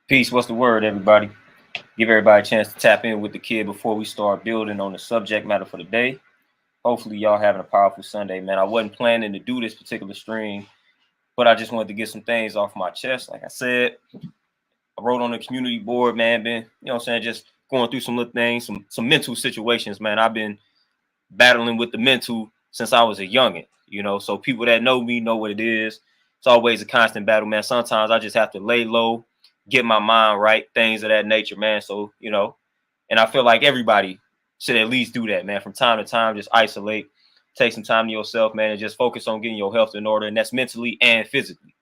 Peace. What's the word, everybody? Give everybody a chance to tap in with the kid before we start building on the subject matter for the day. Hopefully, y'all having a powerful Sunday, man. I wasn't planning to do this particular stream, but I just wanted to get some things off my chest. Like I said, I wrote on the community board, man. Been, just going through some little things, some mental situations, man. I've been battling with the mental since I was a youngin', So people that know me know what it is. It's always a constant battle, man. Sometimes I just have to lay low, get my mind right, things of that nature, man. So, and I feel like everybody should at least do that, man. From time to time, just isolate, take some time to yourself, man, and just focus on getting your health in order. And that's mentally and physically.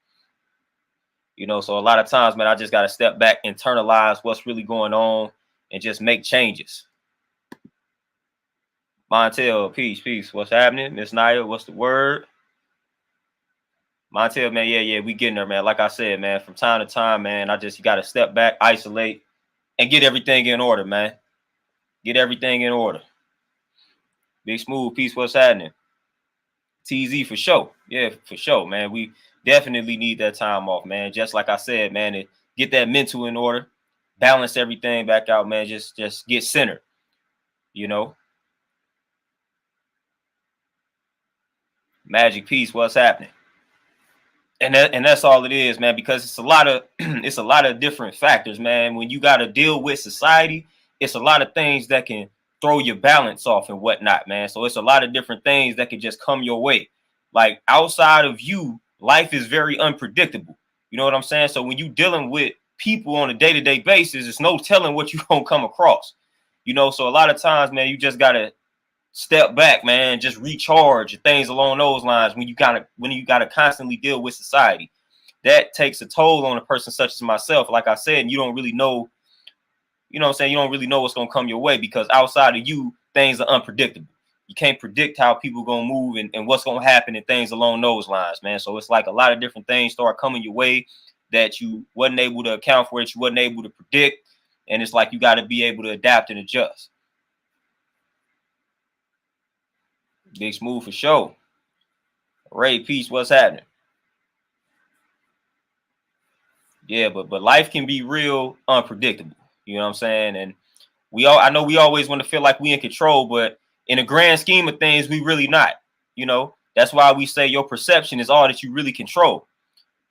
So a lot of times, man, I just got to step back, internalize what's really going on, and just make changes. Montel, peace. What's happening? Miss Naya, what's the word? Montel, man, yeah, we getting there, man. Like I said, man, from time to time, man, you got to step back, isolate, and get everything in order, man. Get everything in order. Big Smooth, peace, what's happening? TZ for sure. Yeah, for sure, man. We definitely need that time off, man. Just like I said, man, to get that mental in order, balance everything back out, man. Just get centered, Magic Peace, what's happening? And that's all it is, man, because it's a lot of different factors, man. When you got to deal with society, it's a lot of things that can throw your balance off and whatnot, man. So it's a lot of different things that can just come your way. Like outside of you, life is very unpredictable. You know what I'm saying? So when you dealing with people on a day-to-day basis, it's no telling what you're gonna come across. So a lot of times, man, you just gotta step back, man, just recharge, things along those lines. When you gotta constantly deal with society, that takes a toll on a person such as myself. Like I said, and you don't really know, you don't really know what's gonna come your way, because outside of you, things are unpredictable. You can't predict how people gonna move and what's gonna happen and things along those lines, man. So it's like a lot of different things start coming your way that you wasn't able to account for, that you wasn't able to predict, and it's like you got to be able to adapt and adjust. Big Smooth for sure. Ray, peace, what's happening? Yeah, but life can be real unpredictable. You know what I'm saying? And I know we always want to feel like we in control, but in the grand scheme of things, we really not. That's why we say your perception is all that you really control.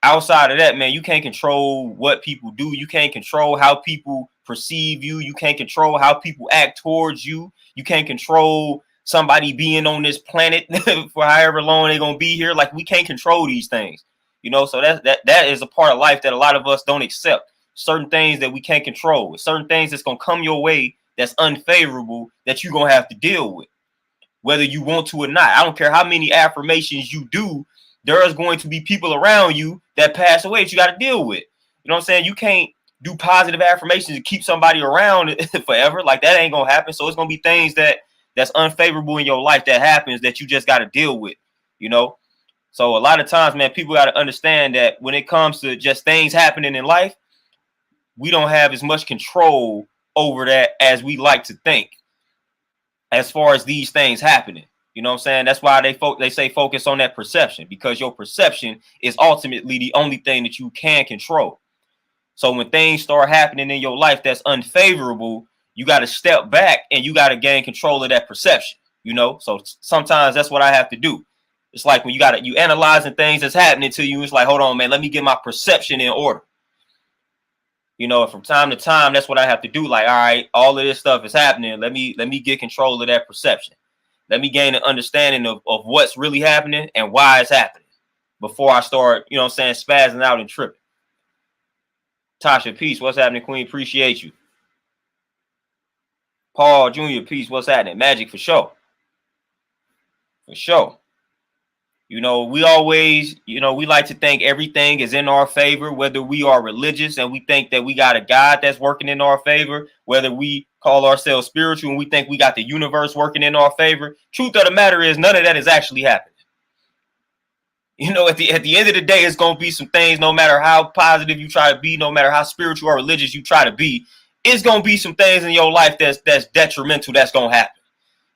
Outside of that, man, you can't control what people do. You can't control how people perceive you. You can't control how people act towards you. You can't control somebody being on this planet for however long they're gonna be here. Like, we can't control these things, so that is a part of life that a lot of us don't accept. Certain things that we can't control, certain things that's gonna come your way that's unfavorable, that you're gonna have to deal with, whether you want to or not. I don't care how many affirmations you do, there is going to be people around you that pass away that you got to deal with. You know what I'm saying? You can't do positive affirmations to keep somebody around forever. Like, that ain't gonna happen. So it's gonna be things that's unfavorable in your life that happens that you just got to deal with, So a lot of times, man, people got to understand that when it comes to just things happening in life, we don't have as much control over that as we like to think, as far as these things happening. You know what I'm saying? That's why they say focus on that perception, because your perception is ultimately the only thing that you can control. So when things start happening in your life that's unfavorable, you got to step back and you got to gain control of that perception, So sometimes that's what I have to do. It's like when you analyzing things that's happening to you, it's like, hold on, man, let me get my perception in order. And from time to time, that's what I have to do. Like, all right, all of this stuff is happening. Let me get control of that perception. Let me gain an understanding of what's really happening and why it's happening before I start, spazzing out and tripping. Tasha, peace. What's happening, Queen? Appreciate you. Paul Jr., peace. What's happening? Magic, for sure. For sure. We always, we like to think everything is in our favor, whether we are religious and we think that we got a God that's working in our favor, whether we call ourselves spiritual and we think we got the universe working in our favor. Truth of the matter is, none of that is actually happening. At the end of the day, it's going to be some things, no matter how positive you try to be, no matter how spiritual or religious you try to be, it's going to be some things in your life that's detrimental that's going to happen.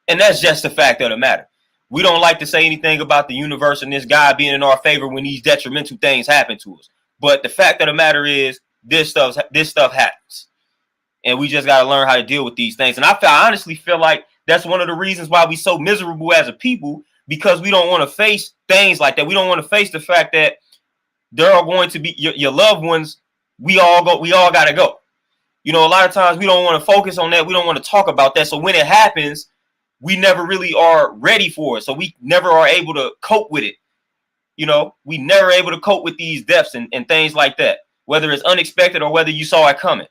And that's just the fact of the matter. We don't like to say anything about the universe and this God being in our favor when these detrimental things happen to us. But the fact of the matter is, this stuff happens. And we just got to learn how to deal with these things. And I honestly feel like that's one of the reasons why we so miserable as a people, because we don't want to face things like that. We don't want to face the fact that there are going to be your loved ones. We all got to go. You know, a lot of times we don't want to focus on that. We don't want to talk about that. So when it happens, we never really are ready for it. So we never are able to cope with it. You know, we never able to cope with these deaths and things like that, whether it's unexpected or whether you saw it coming.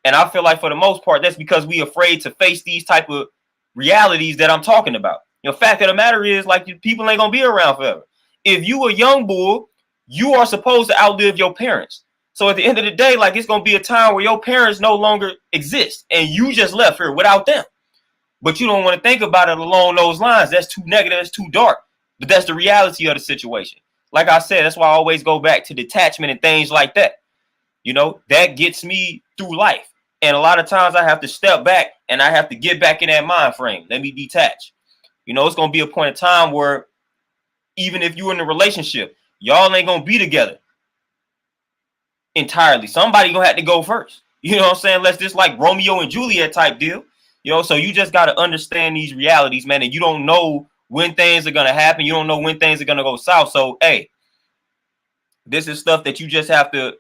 And I feel like for the most part, that's because we afraid to face these type of realities that I'm talking about. You know, fact of the matter is, like, people ain't gonna be around forever. If you a young bull, you are supposed to outlive your parents. So at the end of the day, like, it's gonna be a time where your parents no longer exist and you just left here without them. But you don't want to think about it along those lines. That's too negative, that's too dark. But that's the reality of the situation. Like I said, that's why I always go back to detachment and things like that. You know, that gets me through life. And a lot of times I have to step back and I have to get back in that mind frame. Let me detach. You know, it's going to be a point in time where even if you're in a relationship, y'all ain't going to be together entirely. Somebody going to have to go first. You know what I'm saying? Let's just like Romeo and Juliet type deal. You know, so you just got to understand these realities, man. And you don't know when things are going to happen. You don't know when things are going to go south. So, hey, this is stuff that you just have to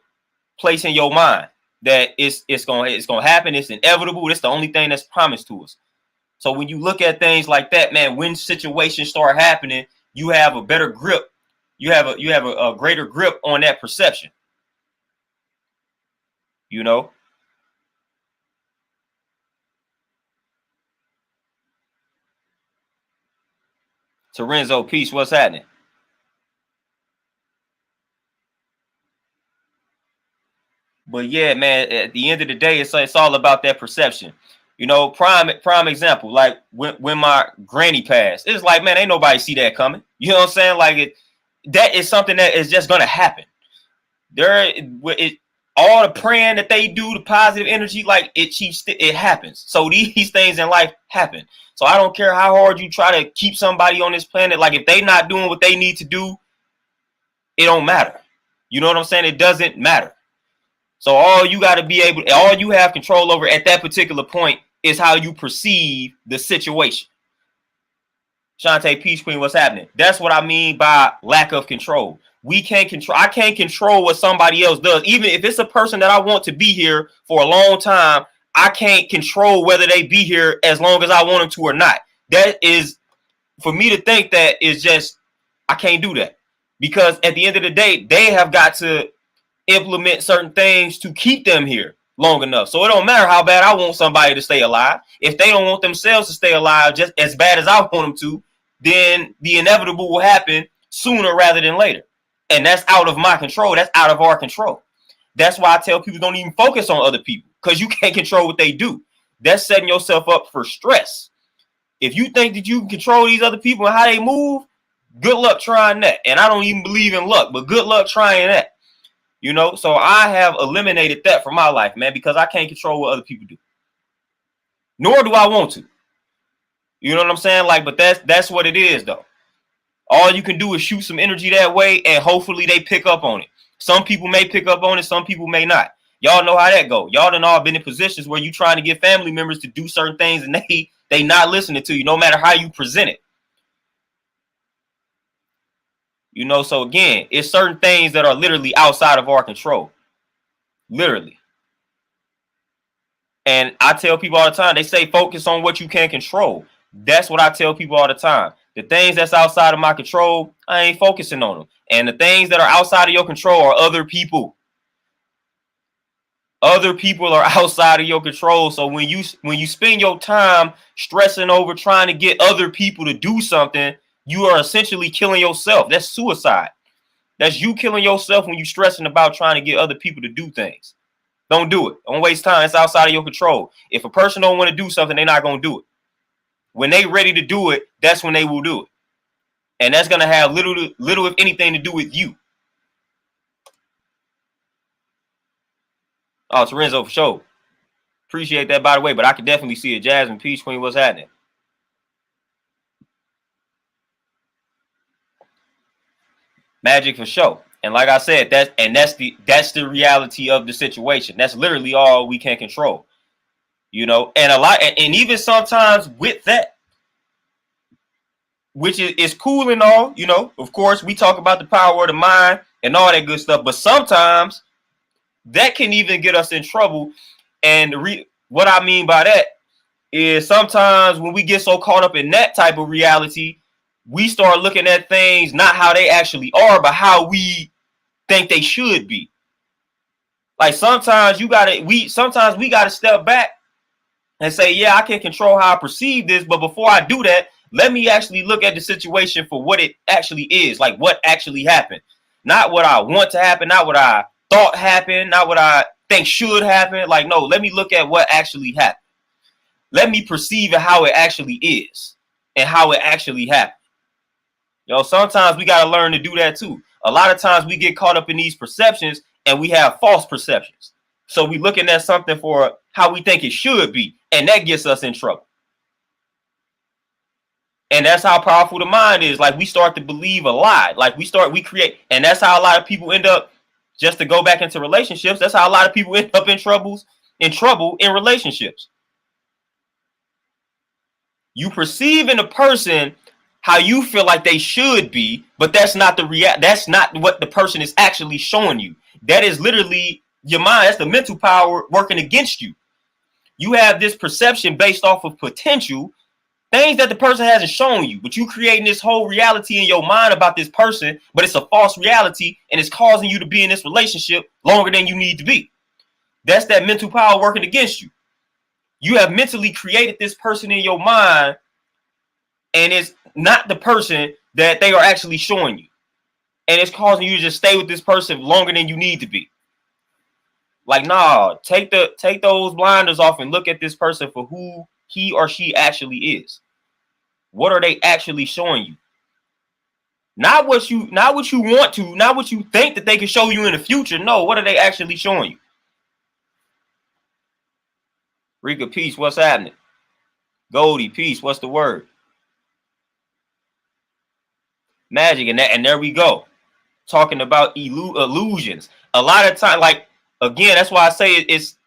place in your mind that it's gonna happen. It's inevitable. It's the only thing that's promised to us. So when you look at things like that, man, when situations start happening, you have a better grip. You have a greater grip on that perception. You know. Terenzo, peace. What's happening? But yeah, man, at the end of the day, it's all about that perception. You know, prime example, like when my granny passed, it's like, man, ain't nobody see that coming. You know what I'm saying? Like, that is something that is just gonna happen. All the praying that they do, the positive energy, like it happens. So these things in life happen. So I don't care how hard you try to keep somebody on this planet. Like, if they not doing what they need to do, it don't matter. You know what I'm saying? It doesn't matter. So all you have control over at that particular point is how you perceive the situation. Shantae, Peace Queen, what's happening? That's what I mean by lack of control. I can't control what somebody else does. Even if it's a person that I want to be here for a long time, I can't control whether they be here as long as I want them to or not. That is, for me to think that, is just, I can't do that. Because at the end of the day, they have got to implement certain things to keep them here long enough. So it don't matter how bad I want somebody to stay alive. If they don't want themselves to stay alive just as bad as I want them to, then the inevitable will happen sooner rather than later. And that's out of my control. That's out of our control. That's why I tell people don't even focus on other people, because you can't control what they do. That's setting yourself up for stress. If you think that you can control these other people and how they move, good luck trying that. And I don't even believe in luck, but good luck trying that. You know, so I have eliminated that from my life, man, because I can't control what other people do. Nor do I want to. You know what I'm saying? Like, but that's what it is, though. All you can do is shoot some energy that way, and hopefully they pick up on it. Some people may pick up on it, some people may not. Y'all know how that go. Y'all done all been in positions where you trying to get family members to do certain things, and they not listening to you, no matter how you present it. You know, so again, it's certain things that are literally outside of our control. Literally. And I tell people all the time, they say focus on what you can control. That's what I tell people all the time. The things that's outside of my control, I ain't focusing on them. And the things that are outside of your control are other people. Other people are outside of your control. So when you spend your time stressing over trying to get other people to do something, you are essentially killing yourself. That's suicide. That's you killing yourself when you're stressing about trying to get other people to do things. Don't do it. Don't waste time. It's outside of your control. If a person don't want to do something, they're not going to do it. When they ready to do it, that's when they will do it. And that's going to have little, if anything, to do with you. Oh, Terenzo, for sure. Appreciate that, by the way, but I can definitely see it. Jasmine, Peace Queen, what's happening? Magic, for sure. And like I said, that's the reality of the situation. That's literally all we can control. You know, and and even sometimes with that, which is cool and all, you know, of course, we talk about the power of the mind and all that good stuff, but sometimes that can even get us in trouble. And what I mean by that is sometimes when we get so caught up in that type of reality, we start looking at things not how they actually are, but how we think they should be. Like sometimes we gotta step back and say, yeah, I can control how I perceive this, but before I do that, let me actually look at the situation for what it actually is, like what actually happened. Not what I want to happen, not what I thought happened, not what I think should happen. Like, no, let me look at what actually happened. Let me perceive it how it actually is and how it actually happened. You know, sometimes we got to learn to do that too. A lot of times we get caught up in these perceptions and we have false perceptions. So we looking at something for how we think it should be, and that gets us in trouble. And that's how powerful the mind is. Like we start to believe a lie. Like we create, and that's how a lot of people end up, just to go back into relationships, that's how a lot of people end up in trouble in relationships. You perceive in a person how you feel like they should be, but that's not that's not what the person is actually showing you. That is literally your mind. That's the mental power working against you. You have this perception based off of potential, things that the person hasn't shown you, but you creating this whole reality in your mind about this person, but it's a false reality and it's causing you to be in this relationship longer than you need to be. That's that mental power working against you. You have mentally created this person in your mind, and it's not the person that they are actually showing you. And it's causing you to just stay with this person longer than you need to be. Like, nah, take those blinders off and look at this person for who he or she actually is. What are they actually showing you? Not what you want to, not what you think that they can show you in the future. No, what are they actually showing you? Rika, peace, what's happening? Goldie, peace, what's the word? Magic, and there we go. Talking about illusions. A lot of time, like, again, that's why I say it's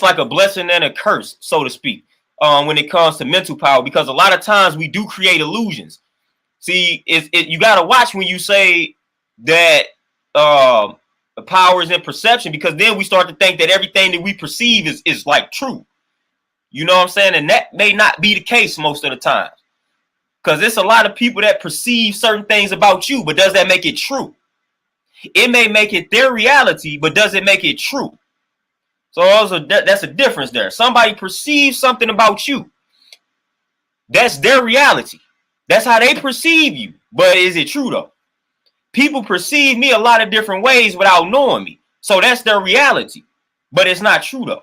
like a blessing and a curse, so to speak, when it comes to mental power, because a lot of times we do create illusions. See, you got to watch when you say that power is in perception, because then we start to think that everything that we perceive is like true. You know what I'm saying? And that may not be the case most of the time, because there's a lot of people that perceive certain things about you, but does that make it true? It may make it their reality, but does it make it true? So also that's a difference there. Somebody perceives something about you. That's their reality. That's how they perceive you. But is it true though? People perceive me a lot of different ways without knowing me. So that's their reality. But it's not true though.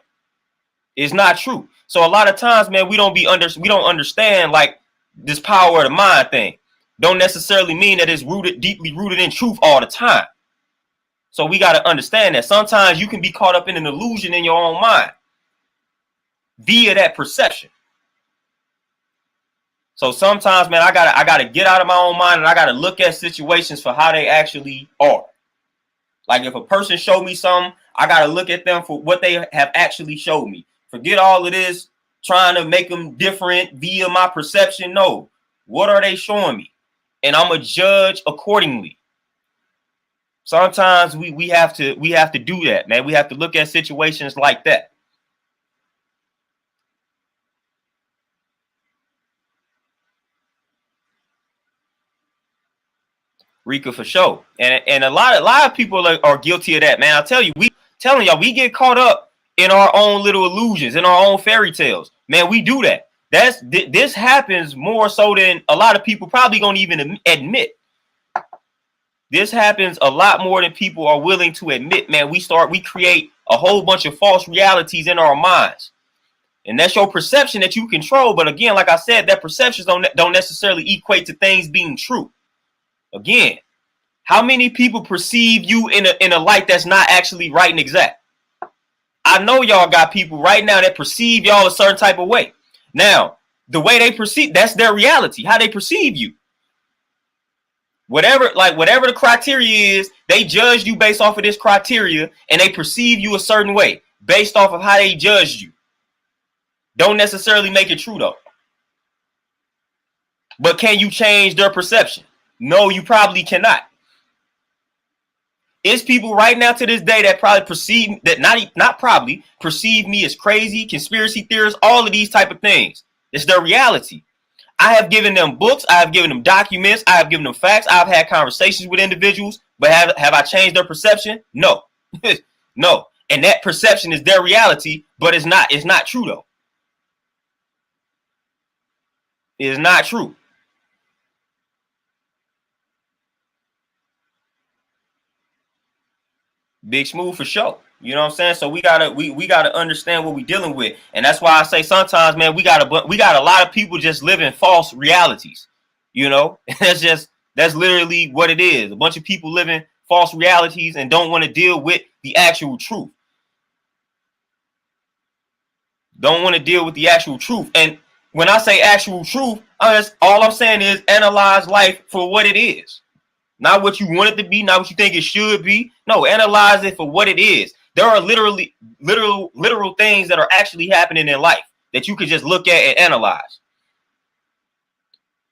It's not true. So a lot of times, man, we don't understand like this power of the mind thing. Don't necessarily mean that it's deeply rooted in truth all the time. So we got to understand that sometimes you can be caught up in an illusion in your own mind via that perception. So sometimes, man, I gotta get out of my own mind, and I gotta look at situations for how they actually are. Like if a person showed me something, I gotta look at them for what they have actually showed me. Forget all of this trying to make them different via my perception. No, what are they showing me? And I'm a judge accordingly. Sometimes we have to do that, man. We have to look at situations like that. Rika, for sure. And a lot of people are guilty of that, man. I'll tell you, we get caught up in our own little illusions, in our own fairy tales. Man, we do that. This happens more so than a lot of people probably gonna even admit. This happens a lot more than people are willing to admit, man. We create a whole bunch of false realities in our minds. And that's your perception that you control. But again, like I said, that perceptions don't necessarily equate to things being true. Again, how many people perceive you in a light that's not actually right and exact? I know y'all got people right now that perceive y'all a certain type of way. Now, the way they perceive, that's their reality, how they perceive you. Whatever the criteria is, they judged you based off of this criteria, and they perceive you a certain way based off of how they judged you. Don't necessarily make it true though. But can you change their perception? No, you probably cannot. It's people right now to this day that probably perceive that not probably perceive me as crazy, conspiracy theorists, all of these type of things. It's their reality. I have given them books, I have given them documents, I have given them facts, I've had conversations with individuals, but have I changed their perception? No. No. And that perception is their reality, but it's not true though. It is not true. Big Smooth for sure. You know what I'm saying? So we gotta understand what we're dealing with, and that's why I say sometimes, man, we got a lot of people just living false realities. You know, that's literally what it is. A bunch of people living false realities and don't want to deal with the actual truth. Don't want to deal with the actual truth. And when I say actual truth, all I'm saying is analyze life for what it is. Not what you want it to be, not what you think it should be. No, analyze it for what it is. There are literal things that are actually happening in life that you could just look at and analyze.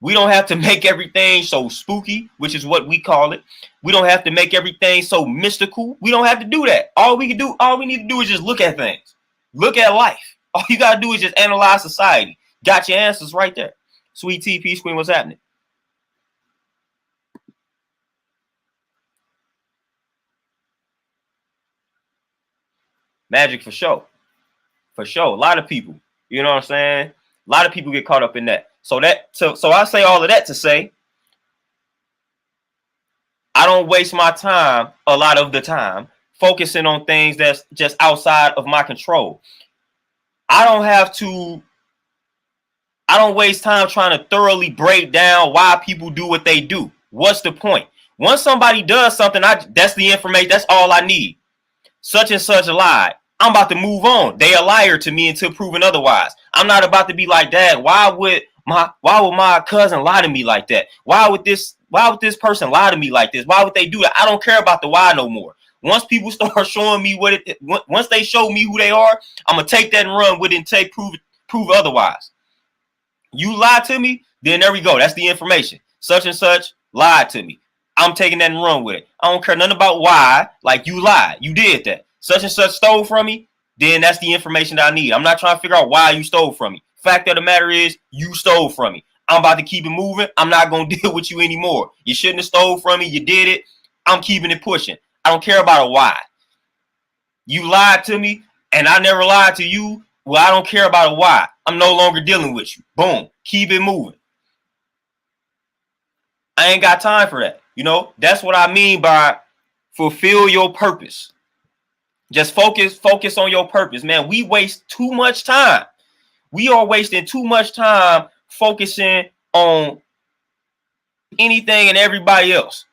We don't have to make everything so spooky, which is what we call it. We don't have to make everything so mystical. We don't have to do that. All we need to do is just look at things. Look at life. All you got to do is just analyze society. Got your answers right there. Sweet Tea, Peace Queen, what's happening? Magic for sure. For sure. A lot of people, you know what I'm saying? A lot of people get caught up in that. So I say all of that to say, I don't waste my time a lot of the time focusing on things that's just outside of my control. I don't waste time trying to thoroughly break down why people do what they do. What's the point? Once somebody does something, that's the information. That's all I need. Such and such lied. I'm about to move on. They a liar to me until proven otherwise. I'm not about to be like, Dad, why would my cousin lie to me like that? Why would this person lie to me like this? Why would they do that? I don't care about the why no more. Once people start showing me once they show me who they are, I'm gonna take that and run with it and prove otherwise. You lied to me, then there we go. That's the information. Such and such lied to me. I'm taking that and run with it. I don't care nothing about why. Like, you lied. You did that. Such and such stole from me. Then that's the information that I need. I'm not trying to figure out why you stole from me. Fact of the matter is, you stole from me. I'm about to keep it moving. I'm not going to deal with you anymore. You shouldn't have stole from me. You did it. I'm keeping it pushing. I don't care about a why. You lied to me, and I never lied to you. Well, I don't care about a why. I'm no longer dealing with you. Boom. Keep it moving. I ain't got time for that. You know, that's what I mean by fulfill your purpose. Just focus on your purpose, man. We waste too much time. We are wasting too much time focusing on anything and everybody else.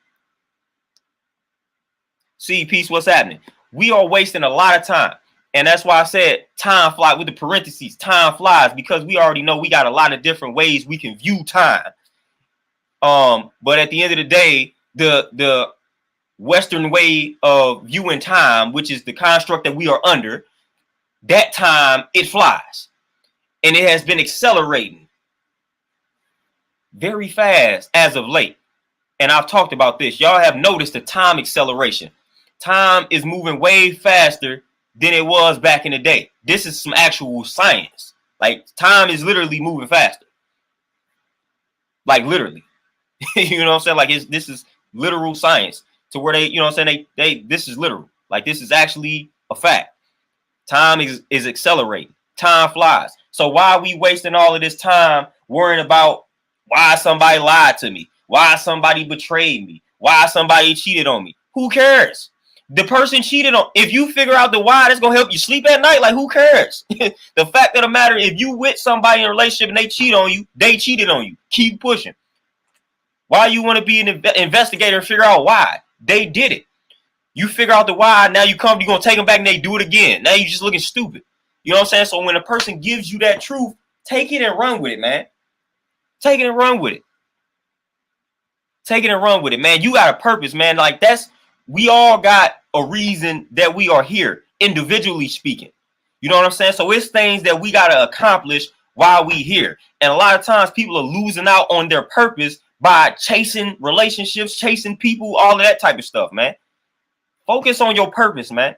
See, Peace, what's happening? We are wasting a lot of time. And that's why I said time flies with the parentheses. Time flies, because we already know we got a lot of different ways we can view time. But at the end of the day, the Western way of viewing time, which is the construct that we are under, that time, it flies. And it has been accelerating very fast as of late. And I've talked about this. Y'all have noticed the time acceleration. Time is moving way faster than it was back in the day. This is some actual science. Like, time is literally moving faster. Like, literally. You know what I'm saying? Like, this is literal science to where they, you know what I'm saying? This is literal. Like, this is actually a fact. Time is accelerating. Time flies. So why are we wasting all of this time worrying about why somebody lied to me? Why somebody betrayed me? Why somebody cheated on me? Who cares? The person cheated on. If you figure out the why, that's gonna help you sleep at night. Like, who cares? The fact of the matter, if you with somebody in a relationship and they cheat on you, they cheated on you. Keep pushing. Why you want to be an investigator and figure out why? They did it. You figure out the why. Now you're gonna take them back and they do it again. Now you just looking stupid. You know what I'm saying? So when a person gives you that truth, take it and run with it, man. Take it and run with it. Take it and run with it, man. You got a purpose, man. Like we all got a reason that we are here, individually speaking. You know what I'm saying? So it's things that we got to accomplish while we here. And a lot of times people are losing out on their purpose by chasing relationships, chasing people, all of that type of stuff, man. Focus on your purpose, man.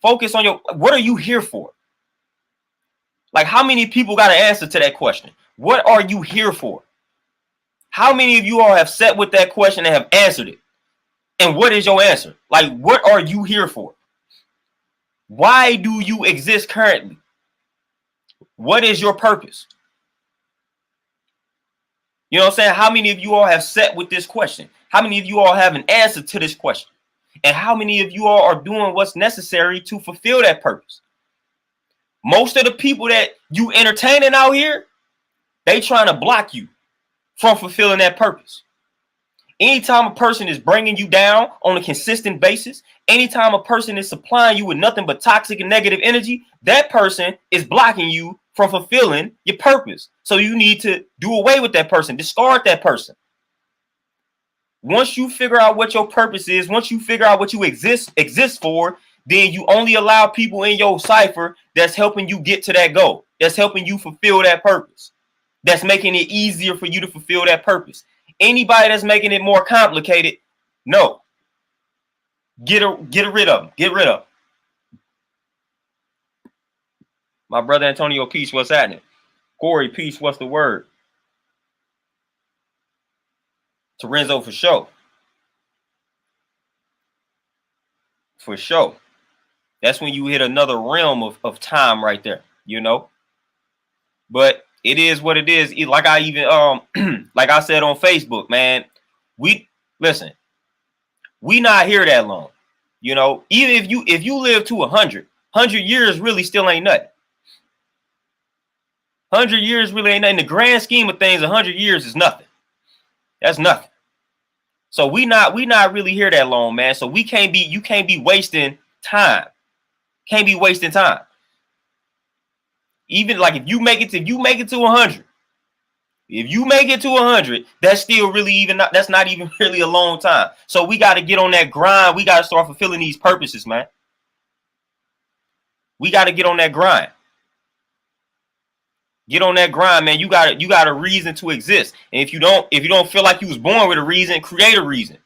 Focus on what are you here for? Like, how many people got an answer to that question? What are you here for? How many of you all have sat with that question and have answered it? And what is your answer? Like, what are you here for? Why do you exist currently? What is your purpose? You know what I'm saying? How many of you all have sat with this question? How many of you all have an answer to this question? And how many of you all are doing what's necessary to fulfill that purpose? Most of the people that you entertaining out here, they trying to block you from fulfilling that purpose. Anytime a person is bringing you down on a consistent basis, anytime a person is supplying you with nothing but toxic and negative energy, that person is blocking you from fulfilling your purpose. So you need to do away with that person, discard that person. Once you figure out what your purpose is, once you figure out what you exist for, then you only allow people in your cipher that's helping you get to that goal, that's helping you fulfill that purpose, that's making it easier for you to fulfill that purpose. Anybody that's making it more complicated, no. Get rid of them. Get rid of them. My brother Antonio, peace, what's happening? Corey, peace, what's the word? Terenzo, for sure. For sure. That's when you hit another realm of time right there, you know? But it is what it is. Like I even like I said on Facebook, man, we not here that long. You know, even if you live to 100 years really still ain't nothing. 100 years really ain't nothing. In the grand scheme of things, 100 years is nothing. That's nothing. So we not really here that long, man. So you can't be wasting time. Can't be wasting time. Even like if you make it to 100, if you make it to 100, that's still really that's not even really a long time. So we got to get on that grind. We got to start fulfilling these purposes, man. We got to get on that grind. Get on that grind, man. You got a reason to exist. And if you don't feel like you was born with a reason, create a reason.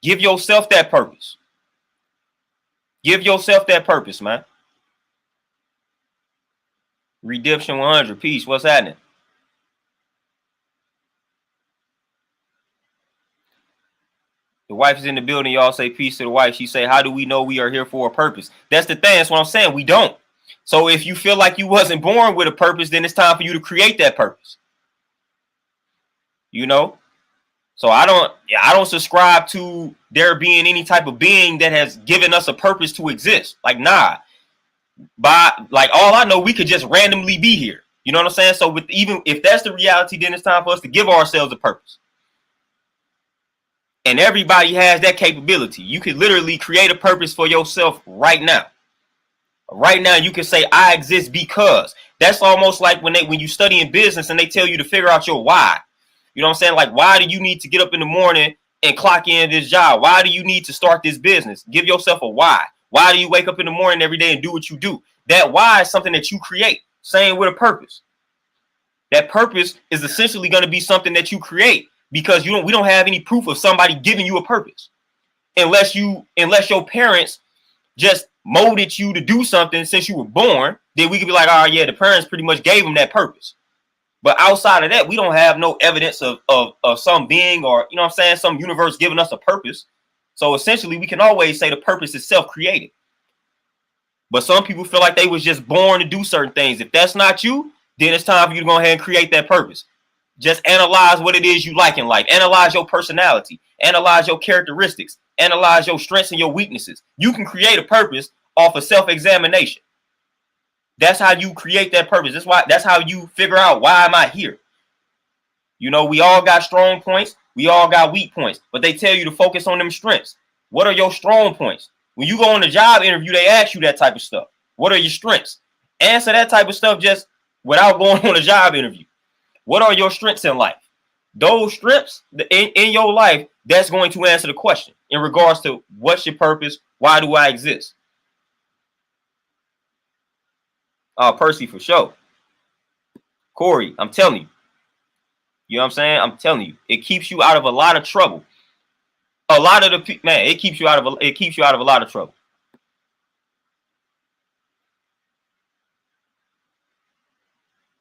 Give yourself that purpose. Give yourself that purpose, man. Redemption 100, peace. What's happening? The wife is in the building. Y'all say peace to the wife. She say, how do we know we are here for a purpose? That's the thing. That's what I'm saying. We don't. So if you feel like you wasn't born with a purpose, then it's time for you to create that purpose. You know? So I don't subscribe to there being any type of being that has given us a purpose to exist. Like, nah. Like all I know, we could just randomly be here. You know what I'm saying? So even if that's the reality, then it's time for us to give ourselves a purpose. And everybody has that capability. You could literally create a purpose for yourself right now. Right now, you can say, I exist because. That's almost like when you study in business and they tell you to figure out your why. You know what I'm saying? Like, why do you need to get up in the morning and clock in this job? Why do you need to start this business? Give yourself a why. Why do you wake up in the morning every day and do what you do? That why is something that you create. Same with a purpose. That purpose is essentially going to be something that you create because we don't have any proof of somebody giving you a purpose. Unless your parents just molded you to do something since you were born, then we could be like, oh yeah, the parents pretty much gave them that purpose. But outside of that, we don't have no evidence of some being or, you know what I'm saying, some universe giving us a purpose. So essentially, we can always say the purpose is self-created. But some people feel like they was just born to do certain things. If that's not you, then it's time for you to go ahead and create that purpose. Just analyze what it is you like in life. Analyze your personality. Analyze your characteristics. Analyze your strengths and your weaknesses. You can create a purpose off of self-examination. That's how you create that purpose. That's how you figure out, why am I here? You know, we all got strong points. We all got weak points. But they tell you to focus on them strengths. What are your strong points? When you go on a job interview, they ask you that type of stuff. What are your strengths? Answer that type of stuff just without going on a job interview. What are your strengths in life? those strips in your life, that's going to answer the question in regards to what's your purpose? Why do I exist? Percy, for sure. Corey, I'm telling you. You know what I'm saying? I'm telling you. It keeps you out of a lot of trouble. A lot of the man, it keeps you out of a lot of trouble.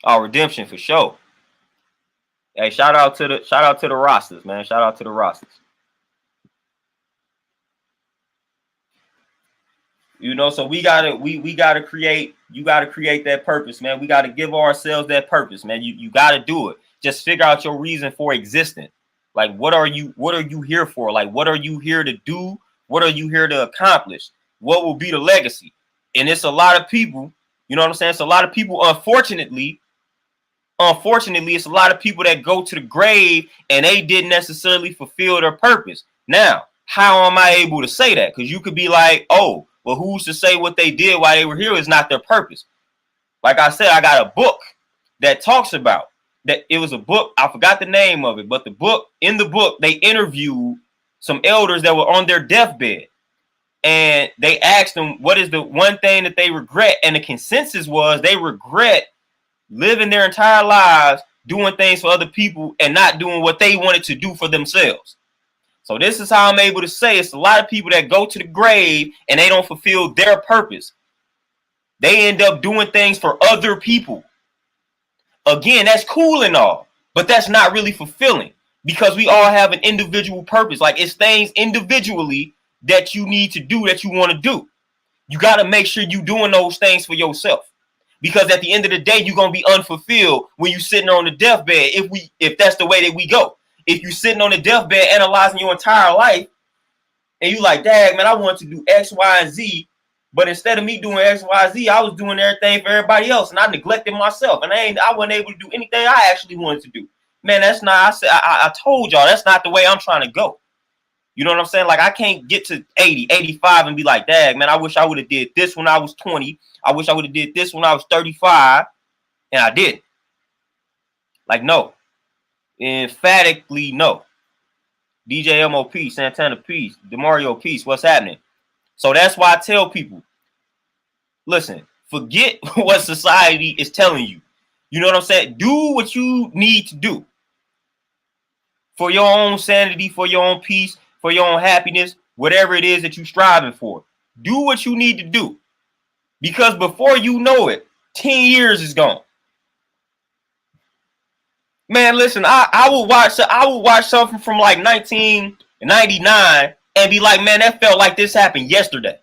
Redemption for sure. Hey, shout out to the rosters, man. Shout out to the rosters. You know, so we gotta create. You gotta create that purpose, man. We gotta give ourselves that purpose, man. You gotta do it. Just figure out your reason for existing. Like, what are you here for? Like, what are you here to do? What are you here to accomplish? What will be the legacy? And it's a lot of people. You know what I'm saying? It's a lot of people. Unfortunately, it's a lot of people that go to the grave and they didn't necessarily fulfill their purpose. Now, how am I able to say that? Because you could be like, oh, well, who's to say what they did while they were here is not their purpose? Like I said, I got a book that talks about that. It was a book. I forgot the name of it, but in the book, they interviewed some elders that were on their deathbed. And they asked them, what is the one thing that they regret? And the consensus was they regret living their entire lives doing things for other people and not doing what they wanted to do for themselves. So this is how I'm able to say it's a lot of people that go to the grave and they don't fulfill their purpose. They end up doing things for other people. Again, that's cool and all, but that's not really fulfilling because we all have an individual purpose. Like, it's things individually that you need to do that you want to do. You got to make sure you're doing those things for yourself. Because at the end of the day, you're going to be unfulfilled when you're sitting on the deathbed. If that's the way that we go. If you're sitting on the deathbed analyzing your entire life and you like, dang, man, I want to do X, Y, and Z. But instead of me doing X, Y, Z, I was doing everything for everybody else. And I neglected myself. And I wasn't able to do anything I actually wanted to do. Man, that's not, I told y'all, that's not the way I'm trying to go. You know what I'm saying? Like, I can't get to 80, 85 and be like, dang, man, I wish I would have did this when I was 20. I wish I would have did this when I was 35. And I didn't. Like, no. Emphatically, no. DJ MOP, Santana Peace, DeMario Peace, what's happening? So that's why I tell people, listen, forget what society is telling you. You know what I'm saying? Do what you need to do for your own sanity, for your own peace, for your own happiness, whatever it is that you're striving for. Do what you need to do. Because before you know it, 10 years is gone. Man, listen, I would watch something from like 1999 and be like, man, that felt like this happened yesterday.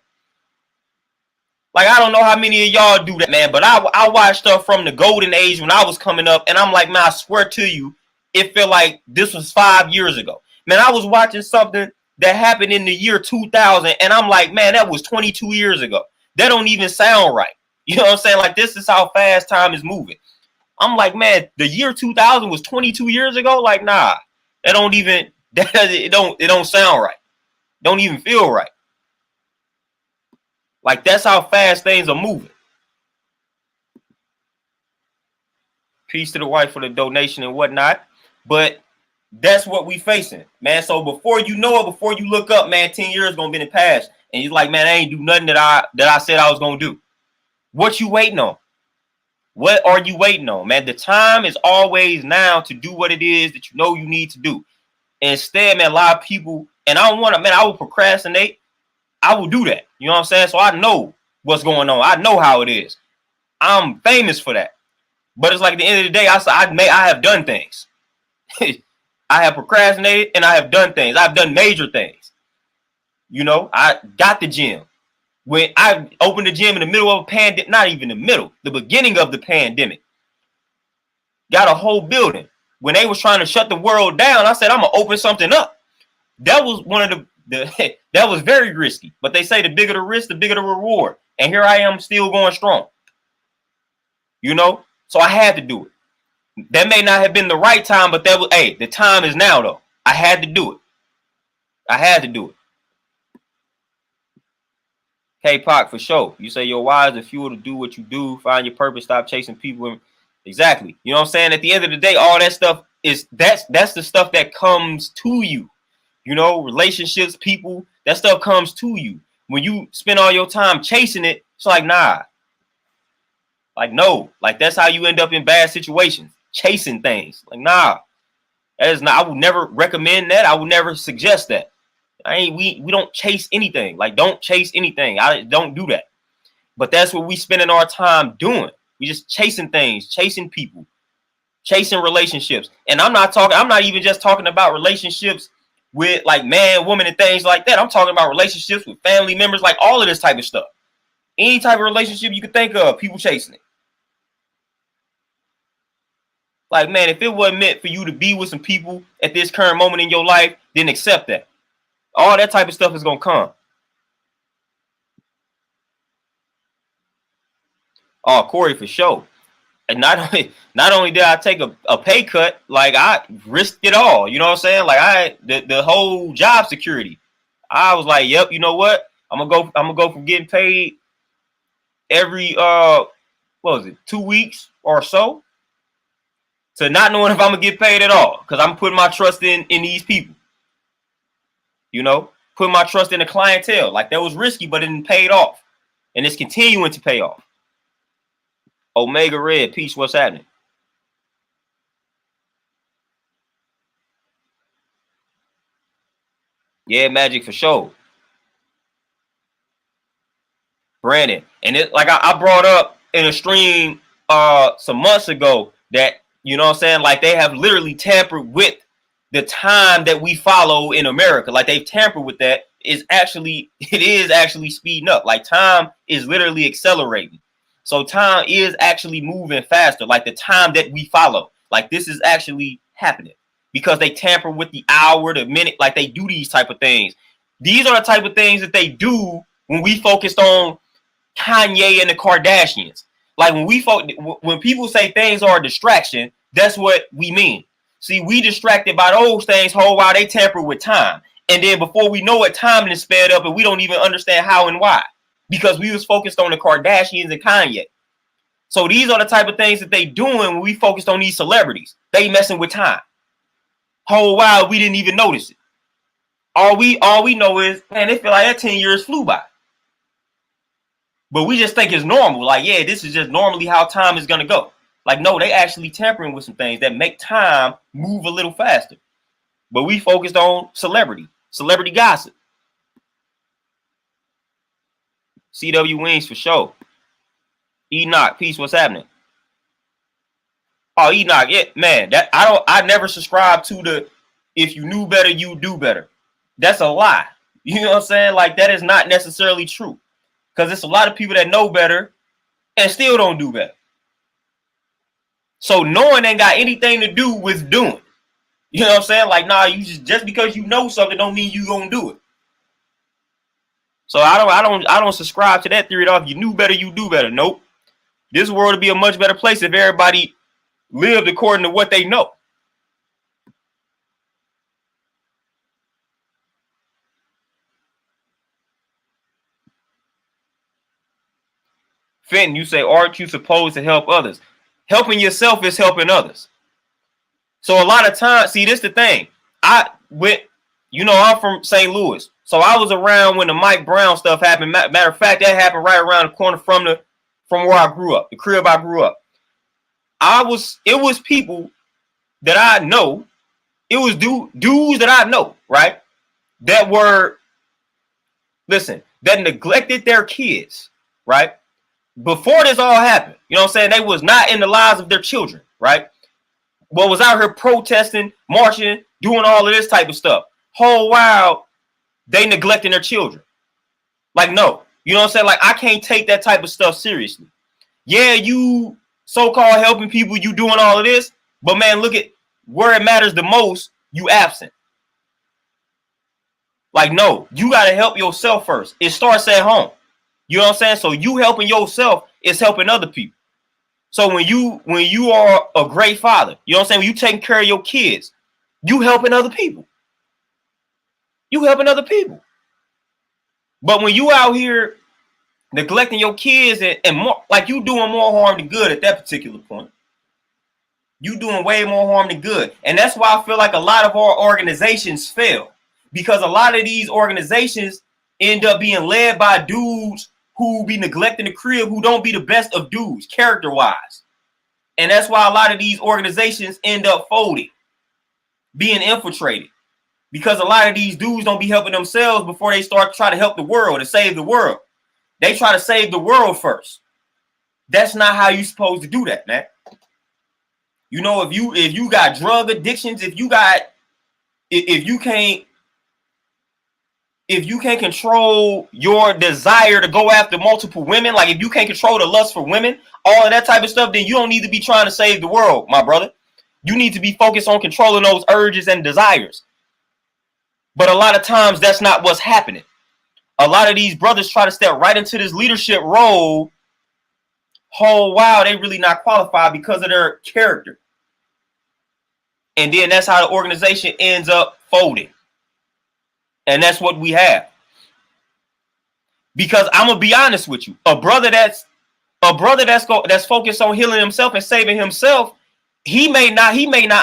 Like, I don't know how many of y'all do that, man, but I watch stuff from the golden age when I was coming up, and I'm like, man, I swear to you, it felt like this was 5 years ago. Man, I was watching something that happened in the year 2000, and I'm like, man, that was 22 years ago. That don't even sound right. You know what I'm saying? Like, this is how fast time is moving. I'm like, man, the year 2000 was 22 years ago. Like, nah, it don't sound right. Don't even feel right. Like, that's how fast things are moving. Peace to the wife for the donation and whatnot. But that's what we facing, man. So before you know it, before you look up, man, 10 years gonna be in the past. And you're like, man, I ain't do nothing that I said I was gonna do. What you waiting on? What are you waiting on, man? The time is always now to do what it is that you know you need to do. Instead, man, a lot of people, and I don't want to, man, I will procrastinate. I will do that. You know what I'm saying? So I know what's going on. I know how it is. I'm famous for that. But it's like at the end of the day, I have done things. I have procrastinated and I have done things. I've done major things. You know, I got the gym. When I opened the gym in the middle of a pandemic, not even the middle, the beginning of the pandemic, got a whole building. When they was trying to shut the world down, I said, I'm going to open something up. That was one of the that was very risky. But they say the bigger the risk, the bigger the reward. And here I am still going strong. You know, so I had to do it. That may not have been the right time, but that was, hey, the time is now, though. I had to do it. I had to do it. K-Pac, for sure. You say your why is the fuel to do what you do. Find your purpose. Stop chasing people. Exactly. You know what I'm saying? At the end of the day, all that stuff is that's the stuff that comes to you. You know, relationships, people, that stuff comes to you. When you spend all your time chasing it, it's like, nah, like, no, like that's how you end up in bad situations, chasing things. Like, nah, that is not, I would never recommend that. I would never suggest that. We don't chase anything. Like, don't chase anything. I don't do that. But that's what we spending our time doing. We just chasing things, chasing people, chasing relationships. And I'm not even just talking about relationships with like man, woman, and things like that. I'm talking about relationships with family members, like all of this type of stuff. Any type of relationship you could think of, people chasing it. Like, man, if it wasn't meant for you to be with some people at this current moment in your life, then accept that. All that type of stuff is gonna come. Oh, Corey, for sure. And not only did I take a pay cut, like I risked it all. You know what I'm saying? Like the whole job security. I was like, yep, you know what? I'm gonna go from getting paid every what was it, 2 weeks or so, to not knowing if I'm gonna get paid at all. Because I'm putting my trust in these people. You know, putting my trust in the clientele. Like that was risky, but it paid off. And it's continuing to pay off. Omega Red, peace, what's happening? Yeah, Magic for sure. Brandon. And it like I brought up in a stream some months ago that, you know what I'm saying, like they have literally tampered with the time that we follow in America. Like they've tampered with that. It is actually speeding up. Like time is literally accelerating. So time is actually moving faster. Like the time that we follow. Like this is actually happening because they tamper with the hour, the minute, like they do these type of things. These are the type of things that they do when we focused on Kanye and the Kardashians. Like when people say things are a distraction, that's what we mean. See, we distracted by those things whole while they tamper with time. And then before we know it, time is sped up and we don't even understand how and why. Because we was focused on the Kardashians and Kanye. So these are the type of things that they doing when we focused on these celebrities. They messing with time. Whole while we didn't even notice it. All we know is, man, it feel like that 10 years flew by. But we just think it's normal. Like, yeah, this is just normally how time is gonna go. Like, no, they actually tampering with some things that make time move a little faster. But we focused on celebrity gossip. CW Wings for sure. Enoch, peace, what's happening? Oh, Enoch, yeah, man, that I never subscribe to the if you knew better, you do better. That's a lie. You know what I'm saying? Like that is not necessarily true. Because it's a lot of people that know better and still don't do better. So knowing ain't got anything to do with doing. You know what I'm saying? Like, nah, you just because you know something don't mean you gonna do it. So I don't subscribe to that theory at all. If you knew better, you do better. Nope. This world would be a much better place if everybody lived according to what they know. Fenton, you say, aren't you supposed to help others? Helping yourself is helping others. So a lot of times, see, this the thing. I'm from St. Louis. So I was around when the Mike Brown stuff happened. Matter of fact, that happened right around the corner from where I grew up, the crib I grew up. It was people that I know. It was dudes that I know, right? That that neglected their kids, right? Before this all happened, you know what I'm saying? They was not in the lives of their children, right? But was out here protesting, marching, doing all of this type of stuff. Whole while they neglecting their children. Like, no, you know what I'm saying? Like, I can't take that type of stuff seriously. Yeah, you so-called helping people, you doing all of this, but man, look at where it matters the most, you absent. Like, no, you got to help yourself first. It starts at home. You know what I'm saying? So you helping yourself is helping other people. So when you are a great father, you know what I'm saying? When you taking care of your kids, you helping other people. You helping other people. But when you out here neglecting your kids and more, like you doing more harm than good at that particular point. You doing way more harm than good. And that's why I feel like a lot of our organizations fail, because a lot of these organizations end up being led by dudes who be neglecting the crib, who don't be the best of dudes character wise. And that's why a lot of these organizations end up folding, being infiltrated, because a lot of these dudes don't be helping themselves before they start to try to help the world and save the world. They try to save the world first. That's not how you're supposed to do that, man. You know, if you got drug addictions, if you can't control your desire to go after multiple women, like if you can't control the lust for women, all of that type of stuff, then you don't need to be trying to save the world, my brother. You need to be focused on controlling those urges and desires. But a lot of times that's not what's happening. A lot of these brothers try to step right into this leadership role. Oh, wow, they really not qualified because of their character. And then that's how the organization ends up folding. And that's what we have. Because I'm gonna be honest with you, a brother that's focused on healing himself and saving himself, he may not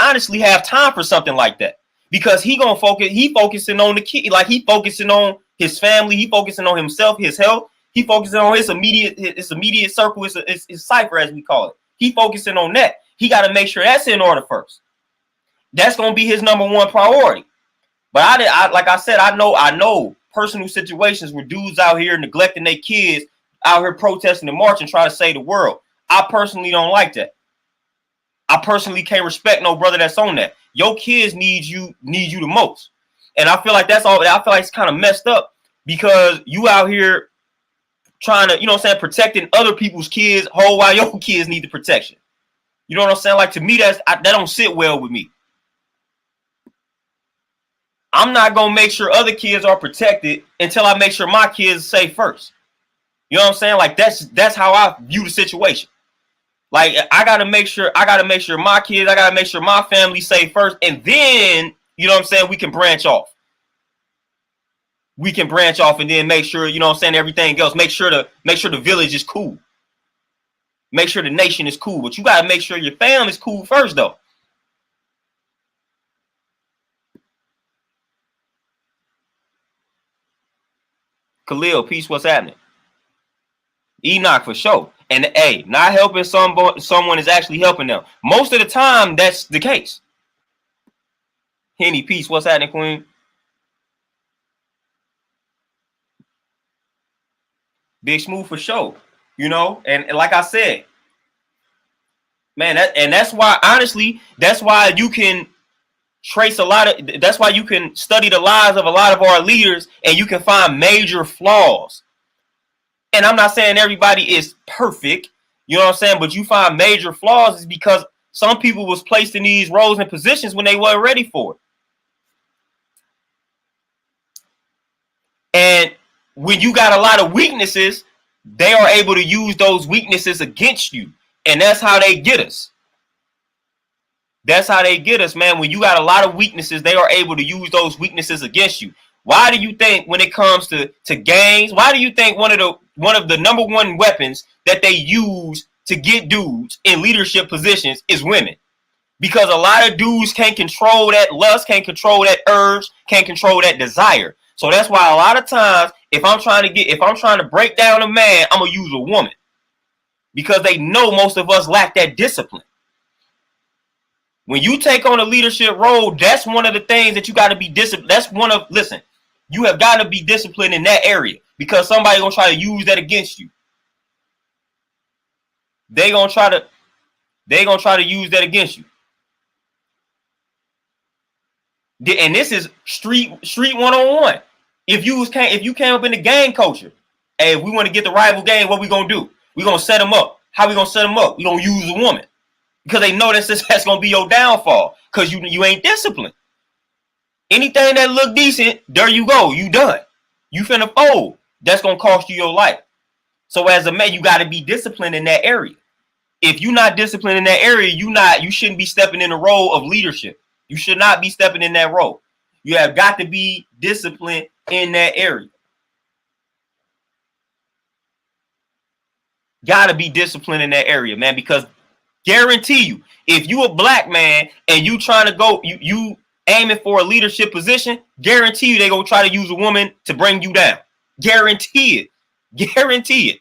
honestly have time for something like that, because he focusing on the kid, like he focusing on his family, he focusing on himself, his health, he focusing on his immediate circle, his cipher as we call it. He focusing on that. He got to make sure that's in order first. That's gonna be his number one priority. But like I said, I know personal situations where dudes out here neglecting their kids, out here protesting and marching, trying to save the world. I personally don't like that. I personally can't respect no brother that's on that. Your kids need you the most. And I feel like that's all. I feel like it's kind of messed up, because you out here trying to, you know what I'm saying, protecting other people's kids, whole while your kids need the protection. You know what I'm saying? Like, to me, that don't sit well with me. I'm not gonna make sure other kids are protected until I make sure my kids are safe first. You know what I'm saying? Like, that's how I view the situation. Like, I gotta make sure my kids, I gotta make sure my family's safe first, and then, you know what I'm saying, we can branch off. We can branch off and then make sure, you know what I'm saying, everything else. Make sure the village is cool. Make sure the nation is cool. But you gotta make sure your family's cool first, though. Khalil, peace, what's happening? Enoch, for sure. And hey, not helping someone is actually helping them. Most of the time, that's the case. Henny, peace, what's happening, Queen? Big Smooth, for sure. You know, and like I said, man, that's why, honestly, that's why you can trace that's why you can study the lives of a lot of our leaders, and you can find major flaws. And I'm not saying everybody is perfect, you know what I'm saying, but you find major flaws is because some people was placed in these roles and positions when they weren't ready for it. And when you got a lot of weaknesses, they are able to use those weaknesses against you. And that's how they get us. That's how they get us, man. When you got a lot of weaknesses, they are able to use those weaknesses against you. Why do you think when it comes to gangs, why do you think one of the number one weapons that they use to get dudes in leadership positions is women? Because a lot of dudes can't control that lust, can't control that urge, can't control that desire. So that's why a lot of times, if I'm trying to break down a man, I'm gonna use a woman, because they know most of us lack that discipline. When you take on a leadership role, that's one of the things that you got to be disciplined. Listen, you have got to be disciplined in that area, because somebody gonna try to use that against you. They gonna try to use that against you. And this is street 101. If you came up in the gang culture, hey, if we want to get the rival gang, what we gonna do? We gonna set them up. How we gonna set them up? We gonna use a woman, because they know that's gonna be your downfall, because you ain't disciplined. Anything that look decent, there you go. You done. You finna fold. That's gonna cost you your life. So as a man, you got to be disciplined in that area. If you're not disciplined in that area, you shouldn't be stepping in the role of leadership. You should not be stepping in that role. You have got to be disciplined in that area. Got to be disciplined in that area, man, because Guarantee you, if you a black man and you trying to go, you aiming for a leadership position, guarantee you they gonna try to use a woman to bring you down. Guarantee it. Guarantee it.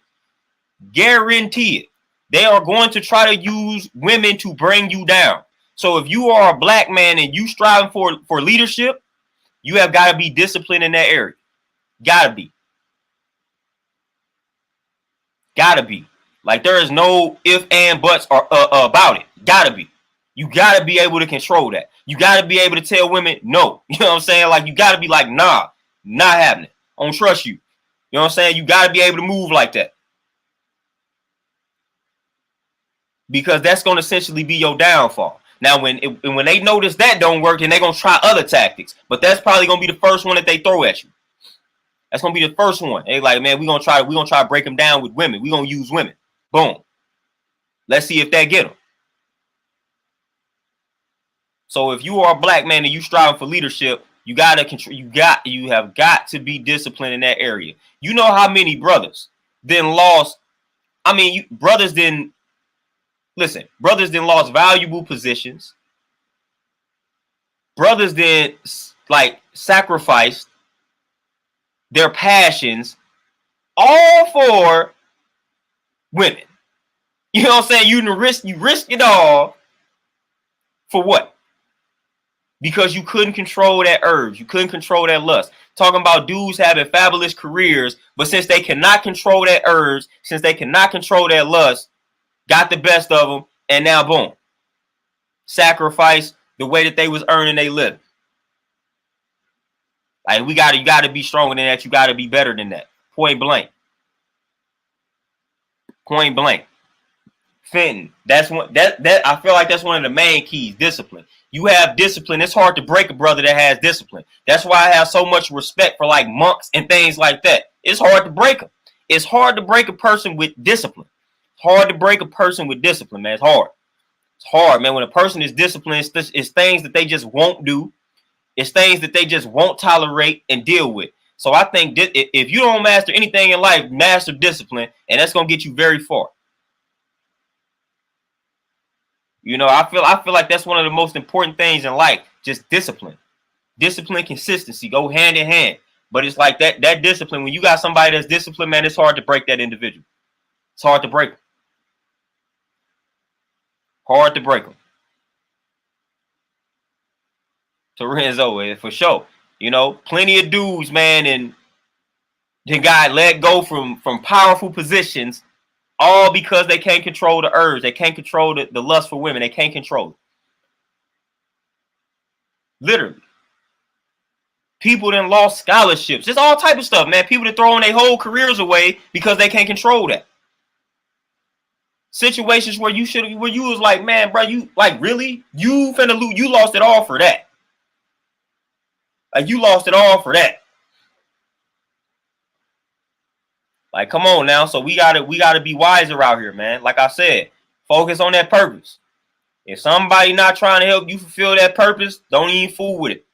Guarantee it. They are going to try to use women to bring you down. So if you are a black man and you striving for leadership, you have got to be disciplined in that area. Gotta be. Gotta be. Like there is no if and buts or about it. Gotta be. You gotta be able to control that. You gotta be able to tell women no. You know what I'm saying? Like you gotta be like, nah, not happening. I don't trust you. You know what I'm saying? You gotta be able to move like that. Because that's gonna essentially be your downfall. Now, when they notice that don't work, then they're gonna try other tactics. But that's probably gonna be the first one that they throw at you. That's gonna be the first one. They like, man, we're gonna try to break them down with women. We're gonna use women. Boom. Let's see if that get them. So if you are a black man and you striving for leadership, you gotta control. You have got to be disciplined in that area. You know how many brothers then lost. I mean, brothers then lost valuable positions. Brothers then like sacrificed their passions all for women. You know what I'm saying? You risk it all for what? Because you couldn't control that urge. You couldn't control that lust. Talking about dudes having fabulous careers, but since they cannot control that urge, since they cannot control that lust, got the best of them, and now boom. Sacrifice the way that they was earning their living. Like you gotta be stronger than that. You gotta be better than that. Point blank. Point blank. Fenton. That's one that I feel like that's one of the main keys. Discipline. You have discipline. It's hard to break a brother that has discipline. That's why I have so much respect for like monks and things like that. It's hard to break them. It's hard to break a person with discipline. It's hard to break a person with discipline, man. It's hard. It's hard, man. When a person is disciplined, it's things that they just won't do. It's things that they just won't tolerate and deal with. So I think if you don't master anything in life, master discipline, and that's gonna get you very far. You know, I feel like that's one of the most important things in life. Just discipline, consistency go hand in hand. But it's like that discipline. When you got somebody that's disciplined, man, it's hard to break that individual. It's hard to break them. Hard to break them. Torenzo, for sure. You know, plenty of dudes, man, and the guy let go from powerful positions, all because they can't control the urge. They can't control the lust for women. They can't control it. Literally. People that lost scholarships. It's all type of stuff, man. People that throwing their whole careers away because they can't control that. Situations where you was like, man, bro, you like really? You finna lose. You lost it all for that. Like you lost it all for that. Like, come on now. So we gotta be wiser out here, man. Like I said, focus on that purpose. If somebody not trying to help you fulfill that purpose, don't even fool with it.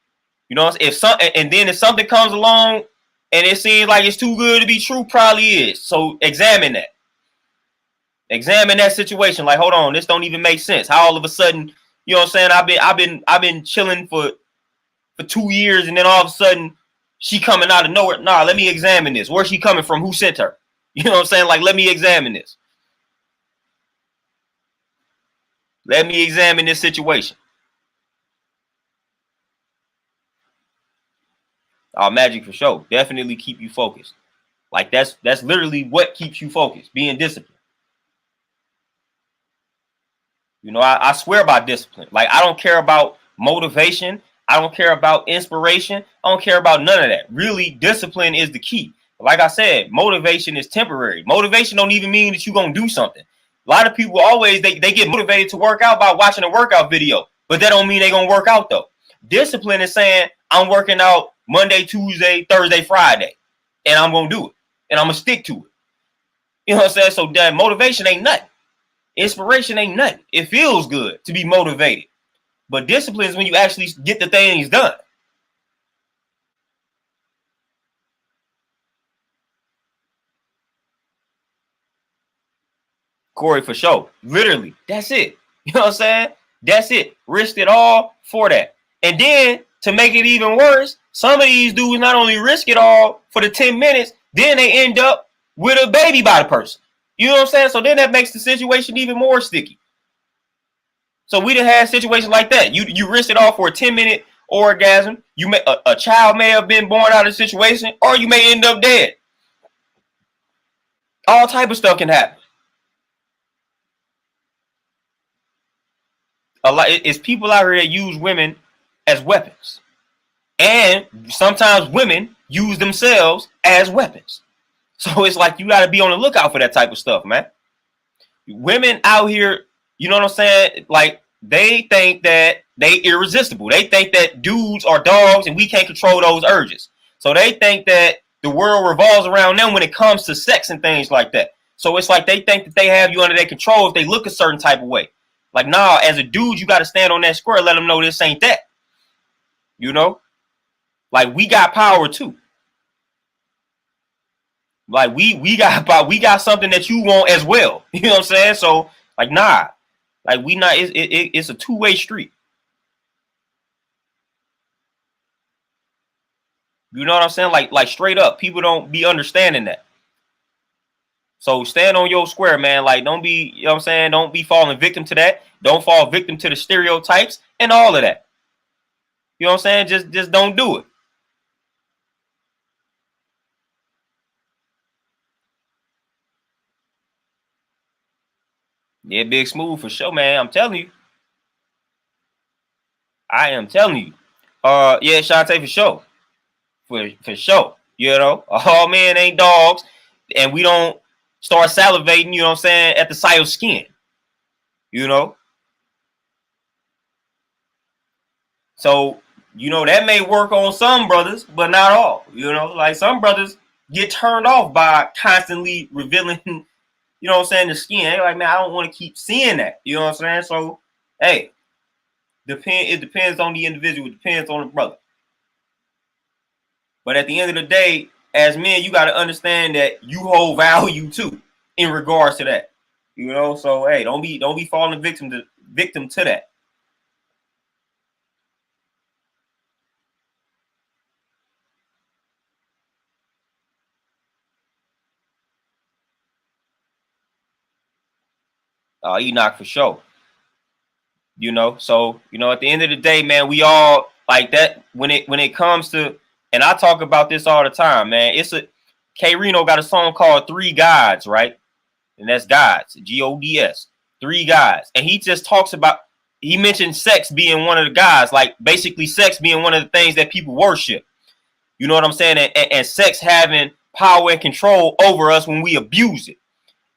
You know, if something comes along and it seems like it's too good to be true, probably is. So examine that. Examine that situation. Like, hold on, this don't even make sense. How all of a sudden, you know what I'm saying? I've been chilling for 2 years, and then all of a sudden she coming out of nowhere. Nah, let me examine this. Where's she coming from? Who sent her? You know what I'm saying? Like, let me examine this. Let me examine this situation. Magic for sure. Definitely keep you focused. Like that's literally what keeps you focused, being disciplined. You know, I swear by discipline. Like I don't care about motivation. I don't care about inspiration. I don't care about none of that. Really, discipline is the key. Like I said, motivation is temporary. Motivation don't even mean that you're going to do something. A lot of people always, they get motivated to work out by watching a workout video, but that don't mean they're going to work out though. Discipline is saying, I'm working out Monday, Tuesday, Thursday, Friday, and I'm going to do it, and I'm going to stick to it. You know what I'm saying? So that motivation ain't nothing. Inspiration ain't nothing. It feels good to be motivated. But discipline is when you actually get the things done. Corey, for sure. Literally, that's it. You know what I'm saying? That's it. Risked it all for that. And then to make it even worse, some of these dudes not only risk it all for the 10 minutes, then they end up with a baby by the person. You know what I'm saying? So then that makes the situation even more sticky. So we done had situations like that. You risk it all for a 10-minute orgasm. You may a child may have been born out of the situation, or you may end up dead. All type of stuff can happen. A lot it's people out here that use women as weapons, and sometimes women use themselves as weapons. So it's like you got to be on the lookout for that type of stuff, man. Women out here, you know what I'm saying? Like they think that they irresistible. They think that dudes are dogs and we can't control those urges. So they think that the world revolves around them when it comes to sex and things like that. So it's like they think that they have you under their control if they look a certain type of way. Like, nah, as a dude, you got to stand on that square, let them know this ain't that. You know? Like, we got power too. Like, we got something that you want as well. You know what I'm saying? So, like, nah. Like, we not, it's a two-way street. You know what I'm saying? Like straight up, people don't be understanding that. So stand on your square, man. Like, don't be, you know what I'm saying? Don't be falling victim to that. Don't fall victim to the stereotypes and all of that. You know what I'm saying? Just don't do it. Yeah, Big Smooth for sure, man. I'm telling you. I am telling you. Yeah, Shantae for sure. For sure. You know, all men ain't dogs, and we don't start salivating, you know what I'm saying, at the sight of skin. You know? So, you know, that may work on some brothers, but not all. You know, like some brothers get turned off by constantly revealing, you know what I'm saying, the skin. They're like, man, I don't want to keep seeing that. You know what I'm saying? So, hey, it depends on the individual. It depends on the brother. But at the end of the day, as men, you got to understand that you hold value too in regards to that. You know, so hey, don't be falling victim to that. Enoch for sure. You know, so you know, at the end of the day, man, we all like that when it comes to, and I talk about this all the time, man. It's a K Reno got a song called Three Gods, right? And that's Gods, Gods, three guys. And he just talks about, he mentioned sex being one of the guys, like basically sex being one of the things that people worship. You know what I'm saying? And sex having power and control over us when we abuse it.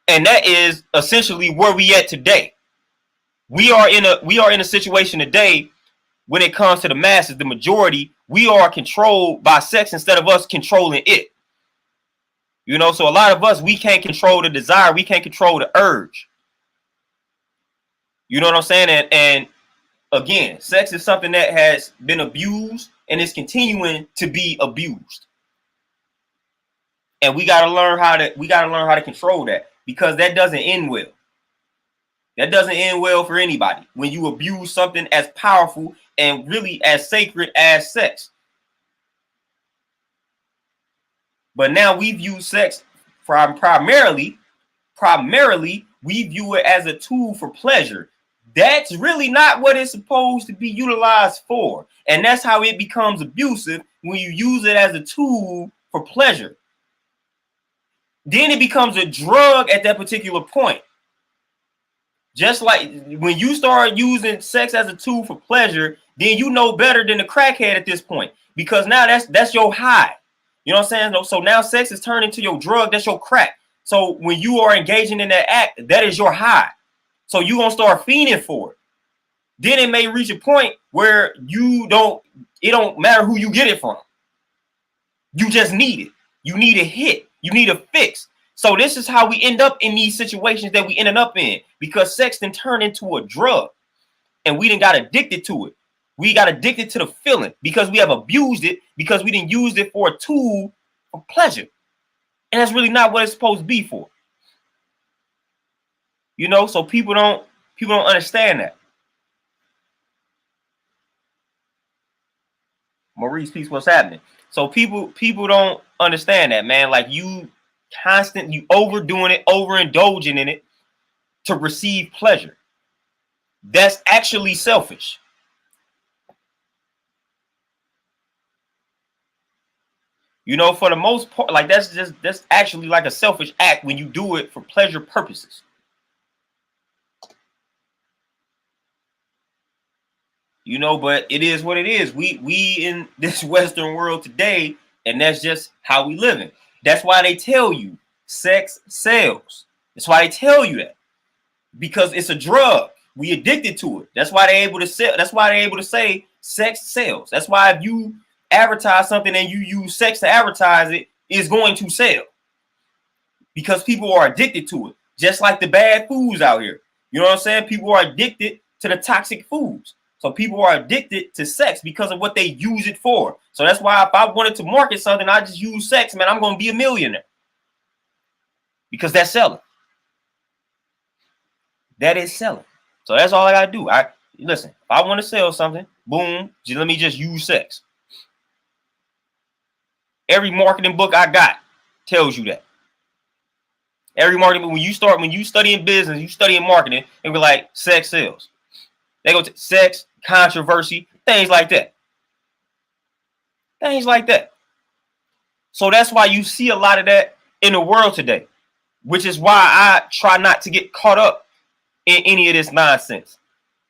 And that is essentially where we at today. We are in a situation today when it comes to the masses, the majority, we are controlled by sex instead of us controlling it. You know, so a lot of us, we can't control the desire, we can't control the urge. You know what I'm saying? And again, sex is something that has been abused and is continuing to be abused. And we gotta learn how to control that, because that doesn't end well. That doesn't end well for anybody when you abuse something as powerful and really as sacred as sex. But now we view sex primarily we view it as a tool for pleasure. That's really not what it's supposed to be utilized for. And that's how it becomes abusive, when you use it as a tool for pleasure. Then it becomes a drug at that particular point. Just like when you start using sex as a tool for pleasure, then you know better than the crackhead at this point, because now that's your high. You know what I'm saying? So now sex is turned into your drug. That's your crack. So when you are engaging in that act, that is your high. So you're going to start fiending for it. Then it may reach a point where it don't matter who you get it from. You just need it. You need a hit. You need a fix. So this is how we end up in these situations that we ended up in, because sex then turned into a drug and we done got addicted to it. We got addicted to the feeling because we have abused it, because we didn't use it for a tool for pleasure. And that's really not what it's supposed to be for. You know, so people don't understand that. Maurice, peace, what's happening? So people don't understand that, man. Like you overdoing it, overindulging in it to receive pleasure. That's actually selfish. You know, for the most part, like that's actually like a selfish act when you do it for pleasure purposes. You know, but it is what it is. We in this Western world today, and that's just how we live in. That's why they tell you sex sells. That's why they tell you that. Because it's a drug. We addicted to it. That's why they're able to sell. That's why they're able to say sex sells. That's why if you advertise something and you use sex to advertise it, it's going to sell because people are addicted to it. Just like the bad foods out here. You know what I'm saying? People are addicted to the toxic foods. So people are addicted to sex because of what they use it for. So that's why if I wanted to market something, I just use sex, man, I'm going to be a millionaire because that's selling. That is selling. So that's all I gotta do. I listen. If I want to sell something, boom, let me just use sex. Every marketing book I got tells you that. Every marketing, when you study in business, you study in marketing, and we're like sex sells. They go to sex, controversy, things like that. Things like that. So that's why you see a lot of that in the world today, which is why I try not to get caught up in any of this nonsense,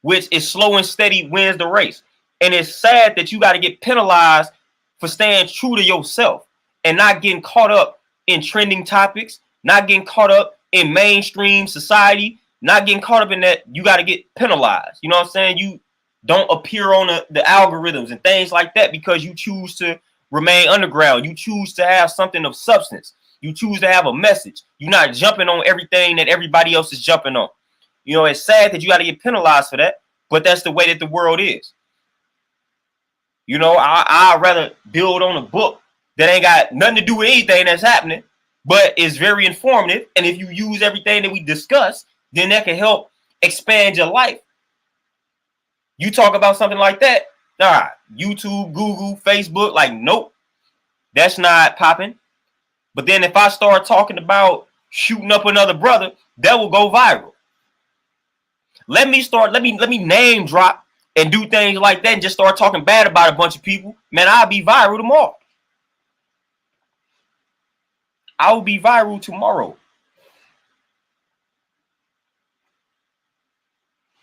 which is slow and steady wins the race. And it's sad that you got to get penalized for staying true to yourself and not getting caught up in trending topics, not getting caught up in mainstream society, not getting caught up in that. You got to get penalized. You know what I'm saying? You don't appear on the algorithms and things like that because you choose to remain underground. You choose to have something of substance. You choose to have a message. You're not jumping on everything that everybody else is jumping on. You know, it's sad that you got to get penalized for that, but that's the way that the world is. You know, I'd rather build on a book that ain't got nothing to do with anything that's happening, but is very informative. And if you use everything that we discuss, then that can help expand your life. You talk about something like that, all right, YouTube, Google, Facebook, like, nope, that's not popping. But then if I start talking about shooting up another brother, that will go viral. Let me name drop and do things like that and just start talking bad about a bunch of people. Man, I'll be viral tomorrow. I will be viral tomorrow.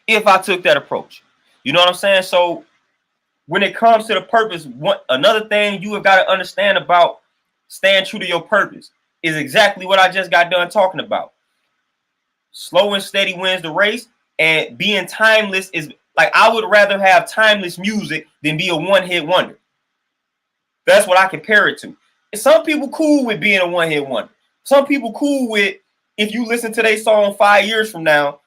If I took that approach. You know what I'm saying? So when it comes to the purpose, another thing you have got to understand about staying true to your purpose is exactly what I just got done talking about. Slow and steady wins the race, and being timeless is like I would rather have timeless music than be a one-hit wonder. That's what I compare it to. Some people cool with being a one-hit wonder. Some people cool with if you listen to their song 5 years from now,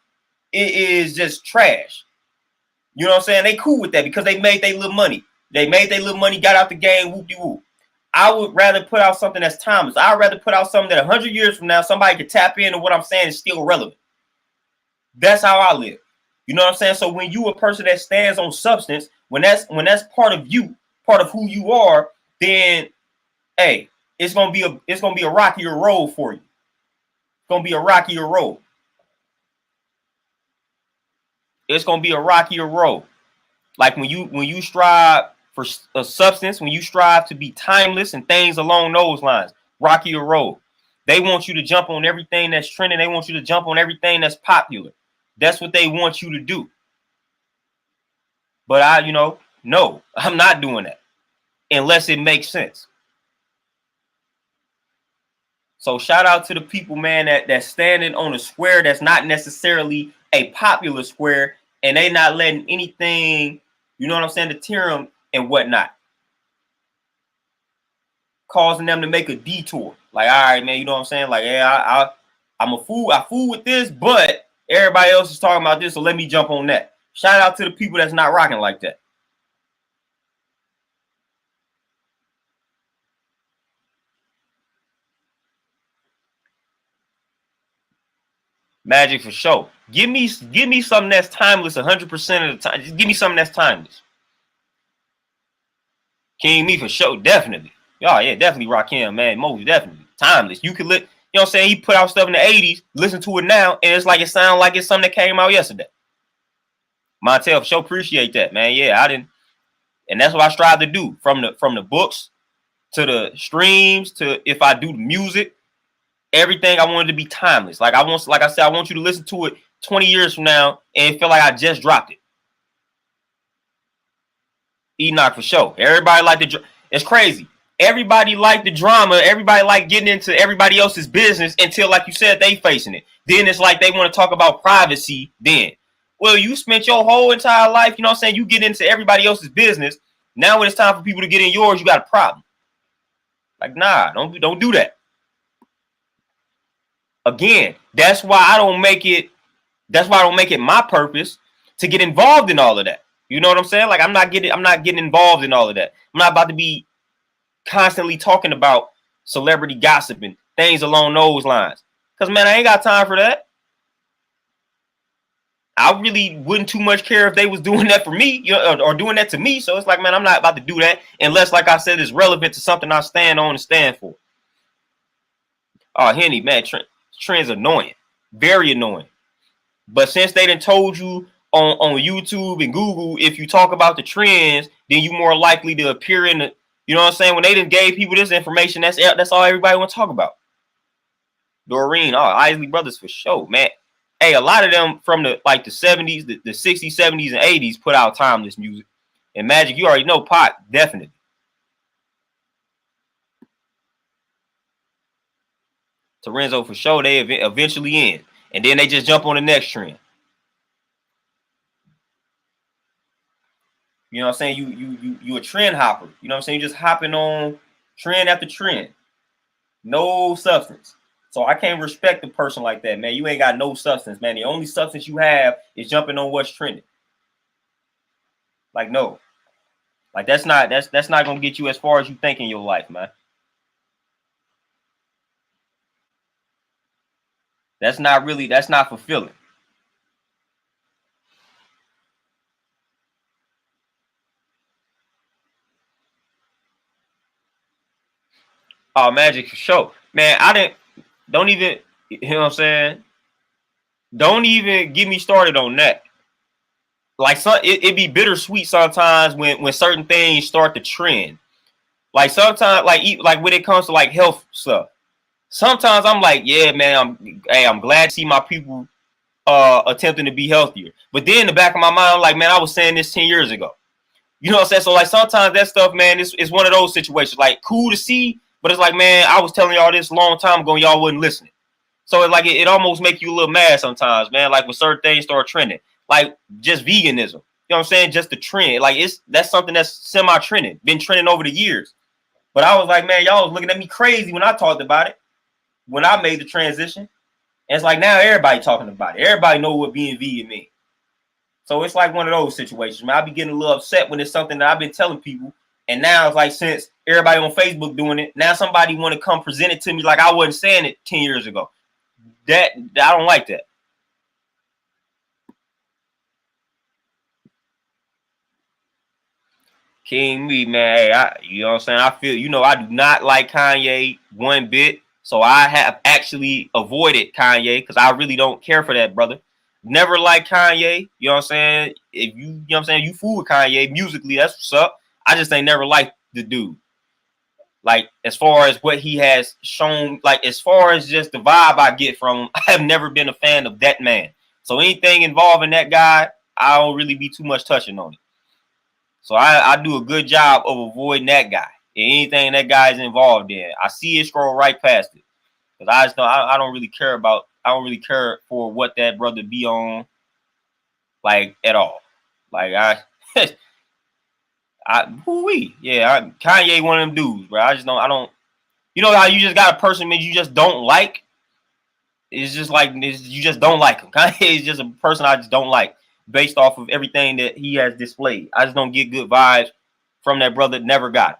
it is just trash. You know what I'm saying? They cool with that because they made their little money. They made their little money, got out the game, whoop-de-whoop. I would rather put out something that's timeless. I'd rather put out something that 100 years from now, somebody could tap into what I'm saying is still relevant. That's how I live. You know what I'm saying? So when you a person that stands on substance, when that's part of you, part of who you are, then hey, it's gonna be a rockier road for you. It's gonna be a rockier road. It's gonna be a rockier road. Like when you strive for a substance, when you strive to be timeless and things along those lines, rockier road. They want you to jump on everything that's trending. They want you to jump on everything that's popular. That's what they want you to do. But no, I'm not doing that unless it makes sense. So shout out to the people, man, that's standing on a square that's not necessarily a popular square, and they not letting anything, you know what I'm saying, deter them and whatnot, causing them to make a detour. Like, all right, man, you know what I'm saying? Like, yeah, I'm a fool. I fool with this, but everybody else is talking about this, so let me jump on that. Shout out to the people that's not rocking like that. Magic for sure. Give me something that's timeless 100% of the time. Just give me something that's timeless. King Me for sure, definitely. Oh yeah, definitely Rakim, man. Most definitely. Timeless. You could you know what I'm saying? He put out stuff in the 80s, listen to it now, and it's like it sounds like it's something that came out yesterday. Montel for sure appreciate that, man. Yeah, I didn't, and that's what I strive to do. From the books to the streams to if I do the music, everything I wanted to be timeless. Like I said, I want you to listen to it 20 years from now and feel like I just dropped it. Enoch for sure. Everybody like it's crazy. Everybody like the drama. Everybody like getting into everybody else's business until, like you said, they facing it. Then it's like they want to talk about privacy. Then, well, you spent your whole entire life, you know what I'm saying? You get into everybody else's business. Now when it's time for people to get in yours, you got a problem. Like, nah, don't do that. Again, that's why I don't make it. That's why I don't make it my purpose to get involved in all of that. You know what I'm saying? Like I'm not getting involved in all of that. I'm not about to be constantly talking about celebrity gossip and things along those lines. Because, man, I ain't got time for that. I really wouldn't too much care if they was doing that for me, you know, or doing that to me. So it's like, man, I'm not about to do that unless, like I said, it's relevant to something I stand on and stand for. Oh, Henny, man, trends annoying. Very annoying. But since they done told you on YouTube and Google, if you talk about the trends, then you more likely to appear in the, you know what I'm saying? When they done gave people this information, that's all everybody want to talk about. Doreen, Isley Brothers for sure, man. Hey, a lot of them from the 70s, the 60s, 70s, and 80s put out timeless music. And Magic, you already know, Pot, definitely. Torenzo for sure, they eventually end. And then they just jump on the next trend. You know what I'm saying? You a trend hopper. You know what I'm saying? You just hopping on trend after trend. No substance. So I can't respect a person like that, man. You ain't got no substance, man. The only substance you have is jumping on what's trending. Like, no. Like that's not gonna get you as far as you think in your life, man. That's not fulfilling. Oh, Magic for sure. Man, don't even, you know what I'm saying? Don't even get me started on that. Like it be bittersweet sometimes when certain things start to trend. Like sometimes, like when it comes to like health stuff, sometimes I'm like, yeah, man, I'm glad to see my people attempting to be healthier. But then in the back of my mind, I'm like, man, I was saying this 10 years ago. You know what I'm saying? So like sometimes that stuff, man, it's one of those situations. Like cool to see, but it's like, man, I was telling y'all this a long time ago and y'all wasn't listening. So it's like it almost make you a little mad sometimes, man. Like when certain things start trending, like just veganism. You know what I'm saying? Just the trend. Like that's something that's semi-trending, been trending over the years. But I was like, man, y'all was looking at me crazy when I talked about it, when I made the transition. And it's like now everybody talking about it. Everybody know what being vegan means. So it's like one of those situations, man. I be getting a little upset when it's something that I've been telling people. And now it's like since everybody on Facebook doing it, now somebody want to come present it to me like I wasn't saying it 10 years ago. That I don't like that. King Me, man. Hey, you know what I'm saying? I feel, I do not like Kanye one bit. So I have actually avoided Kanye because I really don't care for that brother. Never liked Kanye. You know what I'm saying? If you know what I'm saying, you fool with Kanye musically, that's what's up. I just ain't never liked the dude. Like as far as what he has shown, like as far as just the vibe I get from him, I have never been a fan of that man. So anything involving that guy, I don't really be too much touching on it. So I do a good job of avoiding that guy. Anything that guy is involved in, I see it, scroll right past it. Because I just don't, I don't really care about, I don't really care for what that brother be on, like at all. Like Kanye one of them dudes, bro. I don't. You know how you just got a person that you just don't like. It's just like you just don't like him. Kanye is just a person I just don't like, based off of everything that he has displayed. I just don't get good vibes from that brother. Never got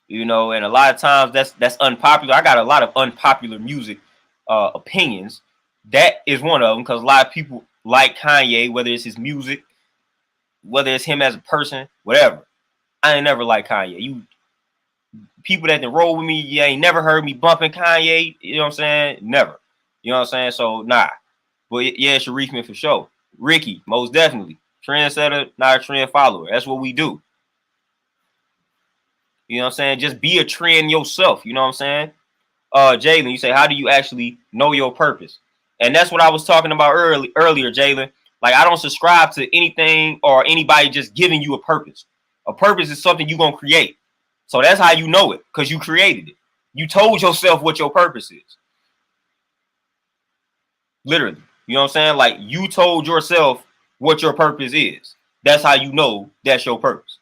it. you know, and a lot of times that's unpopular. I got a lot of unpopular music opinions. That is one of them because a lot of people like Kanye, whether it's his music, whether it's him as a person, whatever. I ain't never like Kanye. You people that roll with me, you ain't never heard me bumping Kanye. You know what I'm saying? Never. You know what I'm saying? So nah. But yeah, Sharif for sure. Ricky, most definitely. Trendsetter, not a trend follower. That's what we do. You know what I'm saying? Just be a trend yourself. You know what I'm saying? Jalen, you say, how do you actually know your purpose? And that's what I was talking about earlier, Jalen. Like, I don't subscribe to anything or anybody just giving you a purpose. A purpose is something you're going to create. So that's how you know it, because you created it. You told yourself what your purpose is. Literally. You know what I'm saying? Like, you told yourself what your purpose is. That's how you know that's your purpose.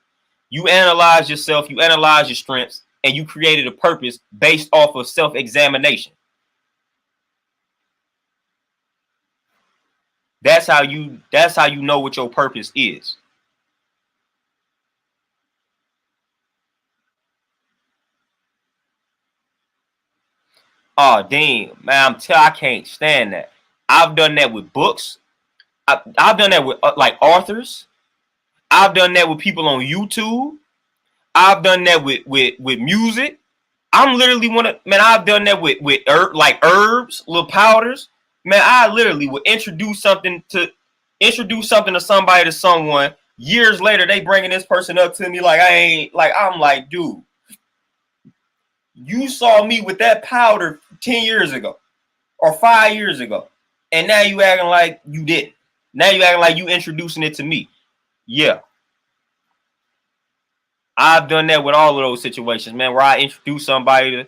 You analyze yourself, you analyze your strengths, and you created a purpose based off of self-examination. That's how you know what your purpose is. Oh, damn, man, I can't stand that. I've done that with books. I've done that with like authors. I've done that with people on YouTube. I've done that with music. I'm literally man. I've done that with like herbs, little powders. Man, I literally would introduce something to somebody to someone. Years later, they bringing this person up to me like I ain't like. I'm like, dude, you saw me with that powder 10 years ago or 5 years ago, and now you acting like you didn't. Now you acting like you introducing it to me. Yeah, I've done that with all of those situations, man, where I introduce somebody to,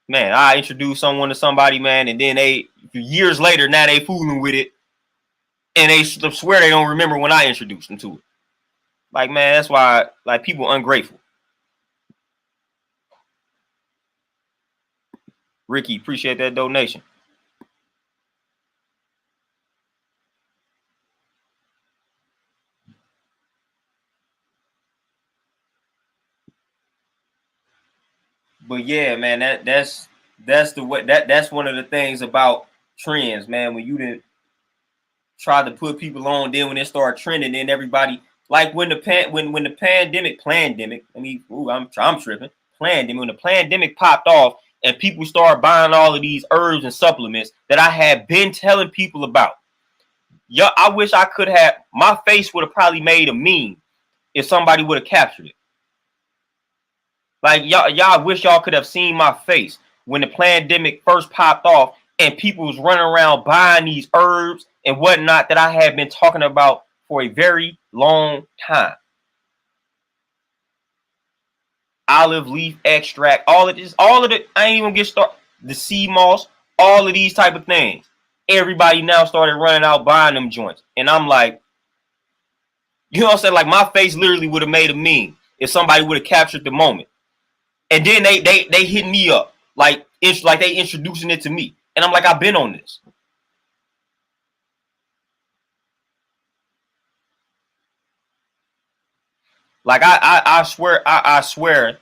man, I introduce someone to somebody, man, and then they, years later, now they fooling with it, and they swear they don't remember when I introduced them to it. Like, man, that's why, like, people ungrateful. Ricky, appreciate that donation. But yeah, man, that's the way that's one of the things about trends, man. When you didn't try to put people on, then when it started trending, then everybody like when the pandemic, I mean, I'm tripping. Pandemic, when the pandemic popped off and people started buying all of these herbs and supplements that I had been telling people about. Yeah, I wish I could have, my face would have probably made a meme if somebody would have captured it. Like y'all wish y'all could have seen my face when the pandemic first popped off and people was running around buying these herbs and whatnot that I had been talking about for a very long time. Olive leaf extract, all of this, all of it. I ain't even get started. The sea moss, all of these type of things. Everybody now started running out buying them joints, and I'm like, you know what I'm saying? Like my face literally would have made a meme if somebody would have captured the moment. And then they hit me up like it's like they introducing it to me, and I'm like, I've been on this. Like I swear,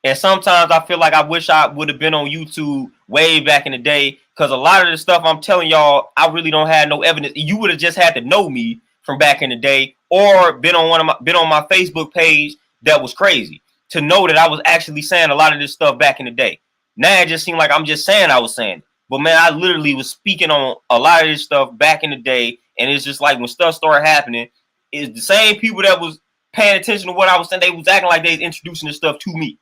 and sometimes I feel like I wish I would have been on YouTube way back in the day, because a lot of the stuff I'm telling y'all, I really don't have no evidence. You would have just had to know me from back in the day, or been on my Facebook page that was crazy to know that I was actually saying a lot of this stuff back in the day. Now it just seemed like I'm just saying I was saying it. But man, I literally was speaking on a lot of this stuff back in the day, and it's just like when stuff started happening, it's the same people that was paying attention to what I was saying. They was acting like they was introducing this stuff to me.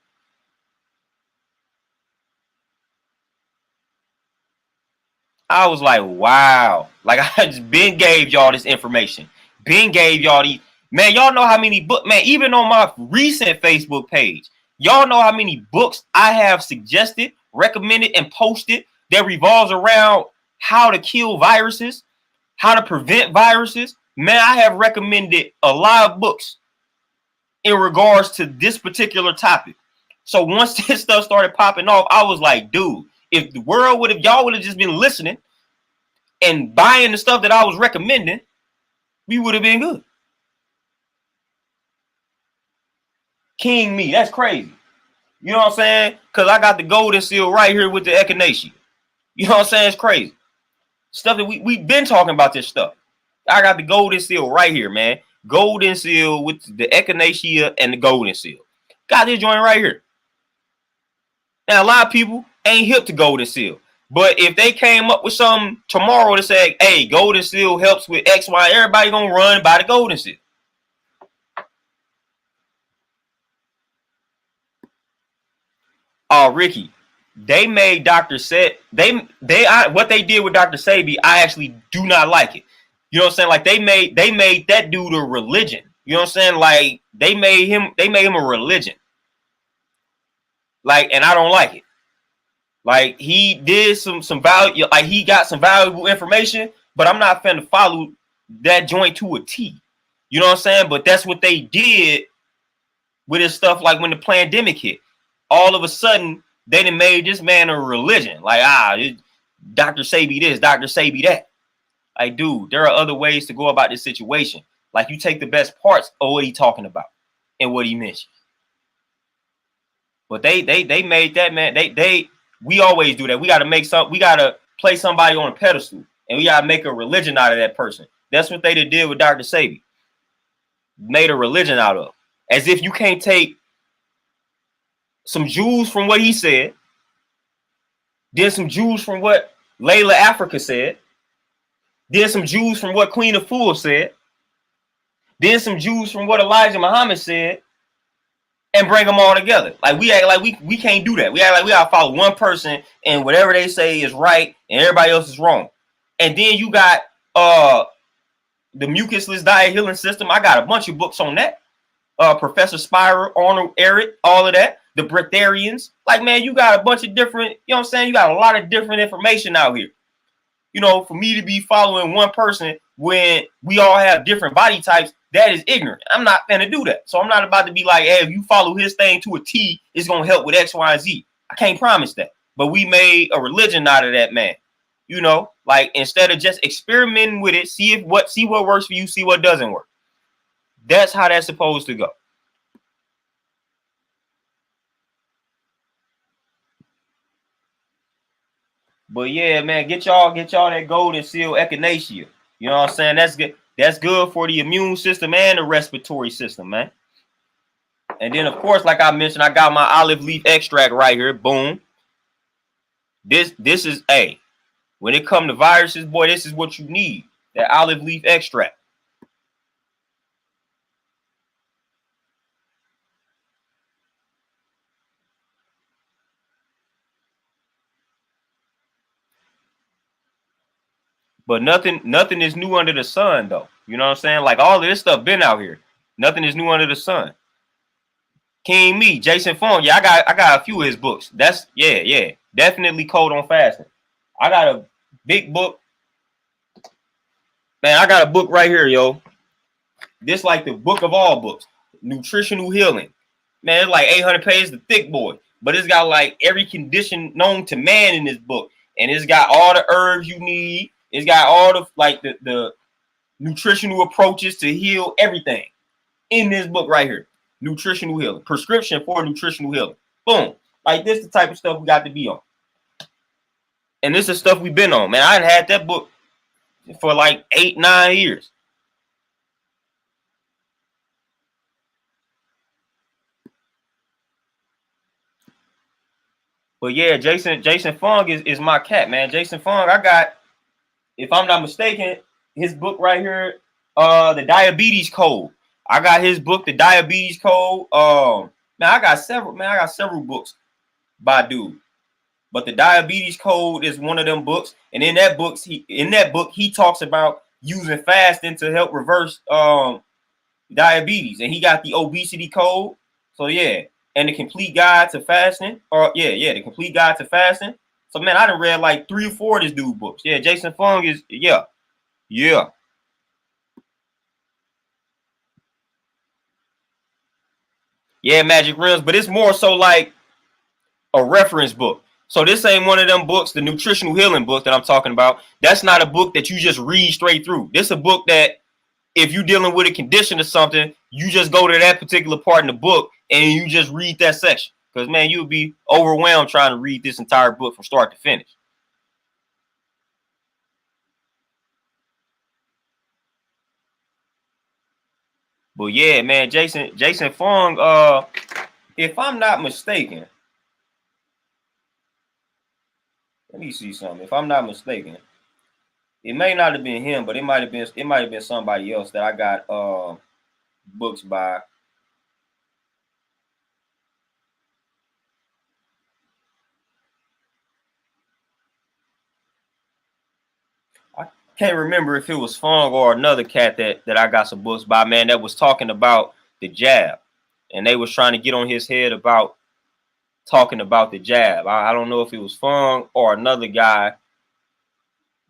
I was like, wow. Like I just been gave y'all this information. Been gave y'all these. Man, y'all know how many books, man, even on my recent Facebook page, y'all know how many books I have suggested, recommended, and posted that revolves around how to kill viruses, how to prevent viruses. Man, I have recommended a lot of books in regards to this particular topic. So once this stuff started popping off, I was like, dude, if the world would have, y'all would have just been listening and buying the stuff that I was recommending, we would have been good. King me, that's crazy. You know what I'm saying? Because I got the golden seal right here with the echinacea. You know what I'm saying? It's crazy. Stuff that we've been talking about this stuff. I got the golden seal right here, man. Golden seal with the echinacea and the golden seal. Got this joint right here. Now, a lot of people ain't hip to golden seal. But if they came up with something tomorrow to say, hey, golden seal helps with X, Y, everybody gonna run by the golden seal. Ricky, they made Dr. Sebi, what they did with Dr. Sebi, I actually do not like it. You know what I'm saying? Like they made that dude a religion. You know what I'm saying? Like they made him a religion. Like, and I don't like it. Like he did some value, like he got some valuable information, but I'm not finna follow that joint to a T. You know what I'm saying? But that's what they did with his stuff. Like when the pandemic hit, all of a sudden they done made this man a religion. Like Dr. Sebi this, Dr. Sebi that. Like, dude, there are other ways to go about this situation. Like you take the best parts of what he talking about and what he mentioned. But they made that man. We always do that. We gotta place somebody on a pedestal, and we gotta make a religion out of that person. That's what they did with Dr. Sebi. Made a religion out of. As if you can't take some Jews from what he said, then some Jews from what Layla Africa said, then some Jews from what Queen Afua said, then some Jews from what Elijah Muhammad said, and bring them all together. Like we act like we can't do that. We act like we gotta follow one person and whatever they say is right and everybody else is wrong. And then you got the mucusless diet healing system. I got a bunch of books on that. Professor Spira, Arnold Ehret, all of that. The Breatharians. Like, man, you got a bunch of different, you know what I'm saying? You got a lot of different information out here. You know, for me to be following one person when we all have different body types, that is ignorant. I'm not going to do that. So I'm not about to be like, hey, if you follow his thing to a T, it's going to help with X, Y, and Z. I can't promise that. But we made a religion out of that man. You know, like instead of just experimenting with it, see what works for you, see what doesn't work. That's how that's supposed to go. But yeah, man, get y'all that golden seal echinacea. You know what I'm saying? That's good. That's good for the immune system and the respiratory system, man. And then, of course, like I mentioned, I got my olive leaf extract right here. Boom. This is when it comes to viruses, boy, this is what you need. That olive leaf extract. But nothing is new under the sun, though. You know what I'm saying? Like all of this stuff been out here. Nothing is new under the sun. King Me, Jason Fung. Yeah, I got a few of his books. That's yeah. Definitely Code on Fasting. I got a big book. Man, I got a book right here, yo. This like the book of all books. Nutritional Healing. Man, it's like 800 pages, the thick boy. But it's got like every condition known to man in this book. And it's got all the herbs you need. It's got all the like the nutritional approaches to heal everything in this book right here. Nutritional Healing. Prescription for nutritional healing. Boom. Like this is the type of stuff we got to be on. And this is stuff we've been on. Man, I had that book for like 8-9 years. But yeah, Jason Fung is my cat, man. Jason Fung, I got, if I'm not mistaken, his book right here, The Diabetes Code. I got his book, The Diabetes Code. Man, I got several books by dude. But The Diabetes Code is one of them books. And in that book, he talks about using fasting to help reverse diabetes. And he got the obesity code. So yeah. And the complete guide to fasting. The complete guide to fasting. So man, I done read like 3 or 4 of this dude books. Yeah, Jason Fung is yeah. Yeah, Magic Rims, but it's more so like a reference book. So this ain't one of them books, the nutritional healing book that I'm talking about. That's not a book that you just read straight through. This is a book that if you're dealing with a condition or something, you just go to that particular part in the book and you just read that section. Because, man, you'll be overwhelmed trying to read this entire book from start to finish. But yeah, man, Jason Fung, if I'm not mistaken, let me see something. If I'm not mistaken, it may not have been him, but it might have been somebody else that I got books by. I can't remember if it was Fung or another cat that I got some books by, man, that was talking about the jab. And they was trying to get on his head about talking about the jab. I don't know if it was Fung or another guy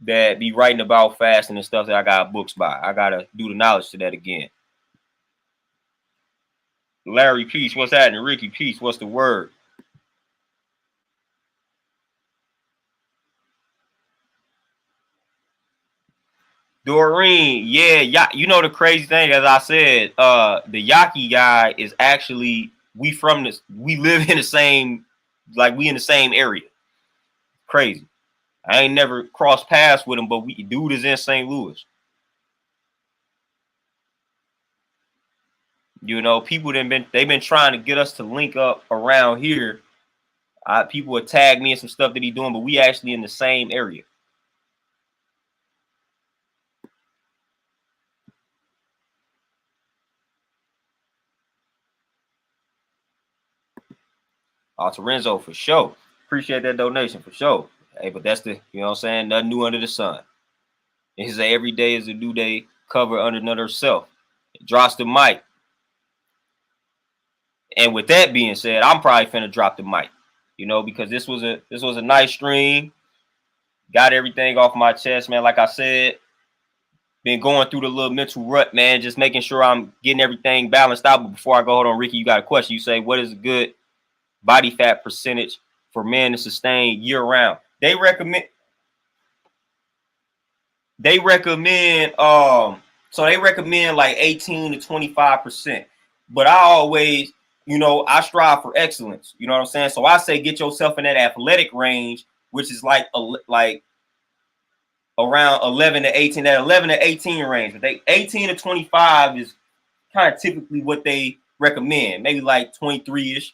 that be writing about fasting and stuff that I got books by. I gotta do the knowledge to that again. Larry Peace, what's happening? Ricky Peace, what's the word? Doreen, yeah, you know the crazy thing, as I said, the Yaki guy is actually we live in the same, like we in the same area. Crazy. I ain't never crossed paths with him, but dude is in St. Louis. You know, people they've been trying to get us to link up around here. People would tag me and some stuff that he's doing, but we actually in the same area. Terenzo, for sure. Appreciate that donation for sure. Hey, but that's the, you know what I'm saying? Nothing new under the sun. It's a every day is a new day cover under another self. It drops the mic. And with that being said, I'm probably finna drop the mic, you know, because this was a nice stream. Got everything off my chest, man. Like I said, been going through the little mental rut, man, just making sure I'm getting everything balanced out. But before I go, hold on, Ricky, you got a question. You say, what is a good body fat percentage for men to sustain year round? They recommend like 18 to 25%. But I always, you know, I strive for excellence. You know what I'm saying? So I say get yourself in that athletic range, which is like around 11 to 18, that 11 to 18 range. But 18 to 25 is kind of typically what they recommend. Maybe like 23-ish,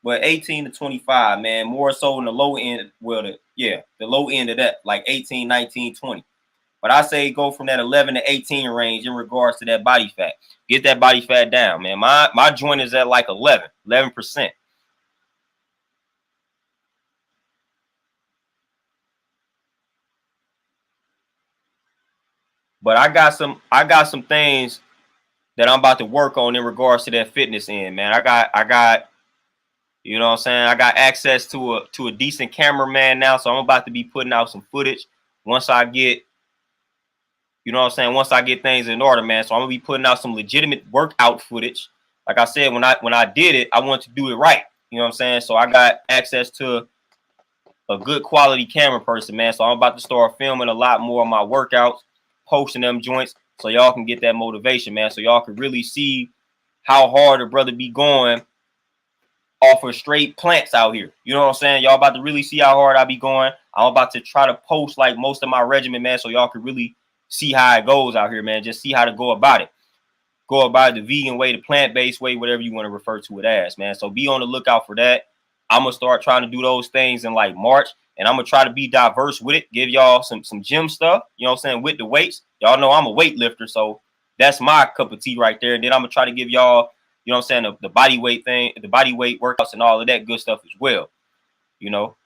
but 18 to 25, man, more so in the low end. Well, the low end of that, like 18, 19, 20. But I say go from that 11 to 18 range in regards to that body fat. Get that body fat down, man. My joint is at like 11%. But I got some things that I'm about to work on in regards to that fitness end, man. I got you know what I'm saying? I got access to a decent cameraman now, so I'm about to be putting out some footage once I get, you know what I'm saying, once I get things in order, man. So I'm gonna be putting out some legitimate workout footage. Like I said, when I did it, I wanted to do it right. You know what I'm saying? So I got access to a good quality camera person, man. So I'm about to start filming a lot more of my workouts, posting them joints, so y'all can get that motivation, man. So y'all can really see how hard a brother be going off of straight plants out here. You know what I'm saying? Y'all about to really see how hard I be going. I'm about to try to post like most of my regimen, man, so y'all can really see how it goes out here, man. Just see how to go about it. Go about it the vegan way, the plant-based way, whatever you want to refer to it as, man. So be on the lookout for that. I'm going to start trying to do those things in like March, and I'm going to try to be diverse with it. Give y'all some gym stuff, you know what I'm saying, with the weights. Y'all know I'm a weightlifter, so that's my cup of tea right there. And then I'm going to try to give y'all, you know what I'm saying, the body weight thing, the body weight workouts and all of that good stuff as well, you know.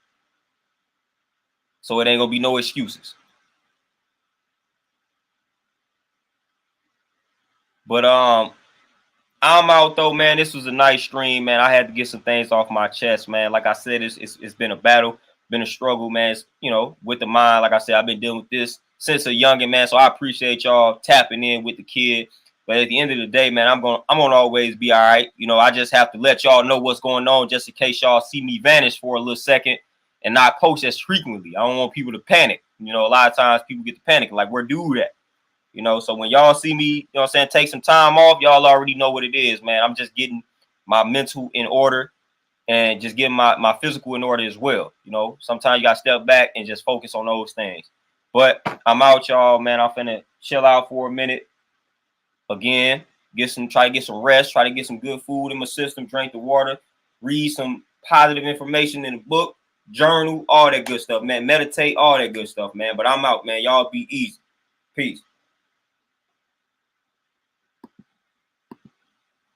So it ain't going to be no excuses. But I'm out though, man. This was a nice stream, man. I had to get some things off my chest, man. Like I said, it's been a battle, been a struggle, man. It's, you know, with the mind. Like I said, I've been dealing with this since a youngin', man. So I appreciate y'all tapping in with the kid. But at the end of the day, man, I'm gonna always be all right. You know, I just have to let y'all know what's going on, just in case y'all see me vanish for a little second and not post as frequently. I don't want people to panic. You know, a lot of times people get to panic, like, where dude at? You know, so when y'all see me, you know what I'm saying, take some time off, y'all already know what it is, man. I'm just getting my mental in order and just get my physical in order as well. You know, sometimes you got to step back and just focus on those things. But I'm out, y'all, man. I'm finna chill out for a minute. Again, try to get some rest, try to get some good food in my system, drink the water, read some positive information in the book, journal, all that good stuff, man. Meditate, all that good stuff, man. But I'm out, man. Y'all be easy. Peace.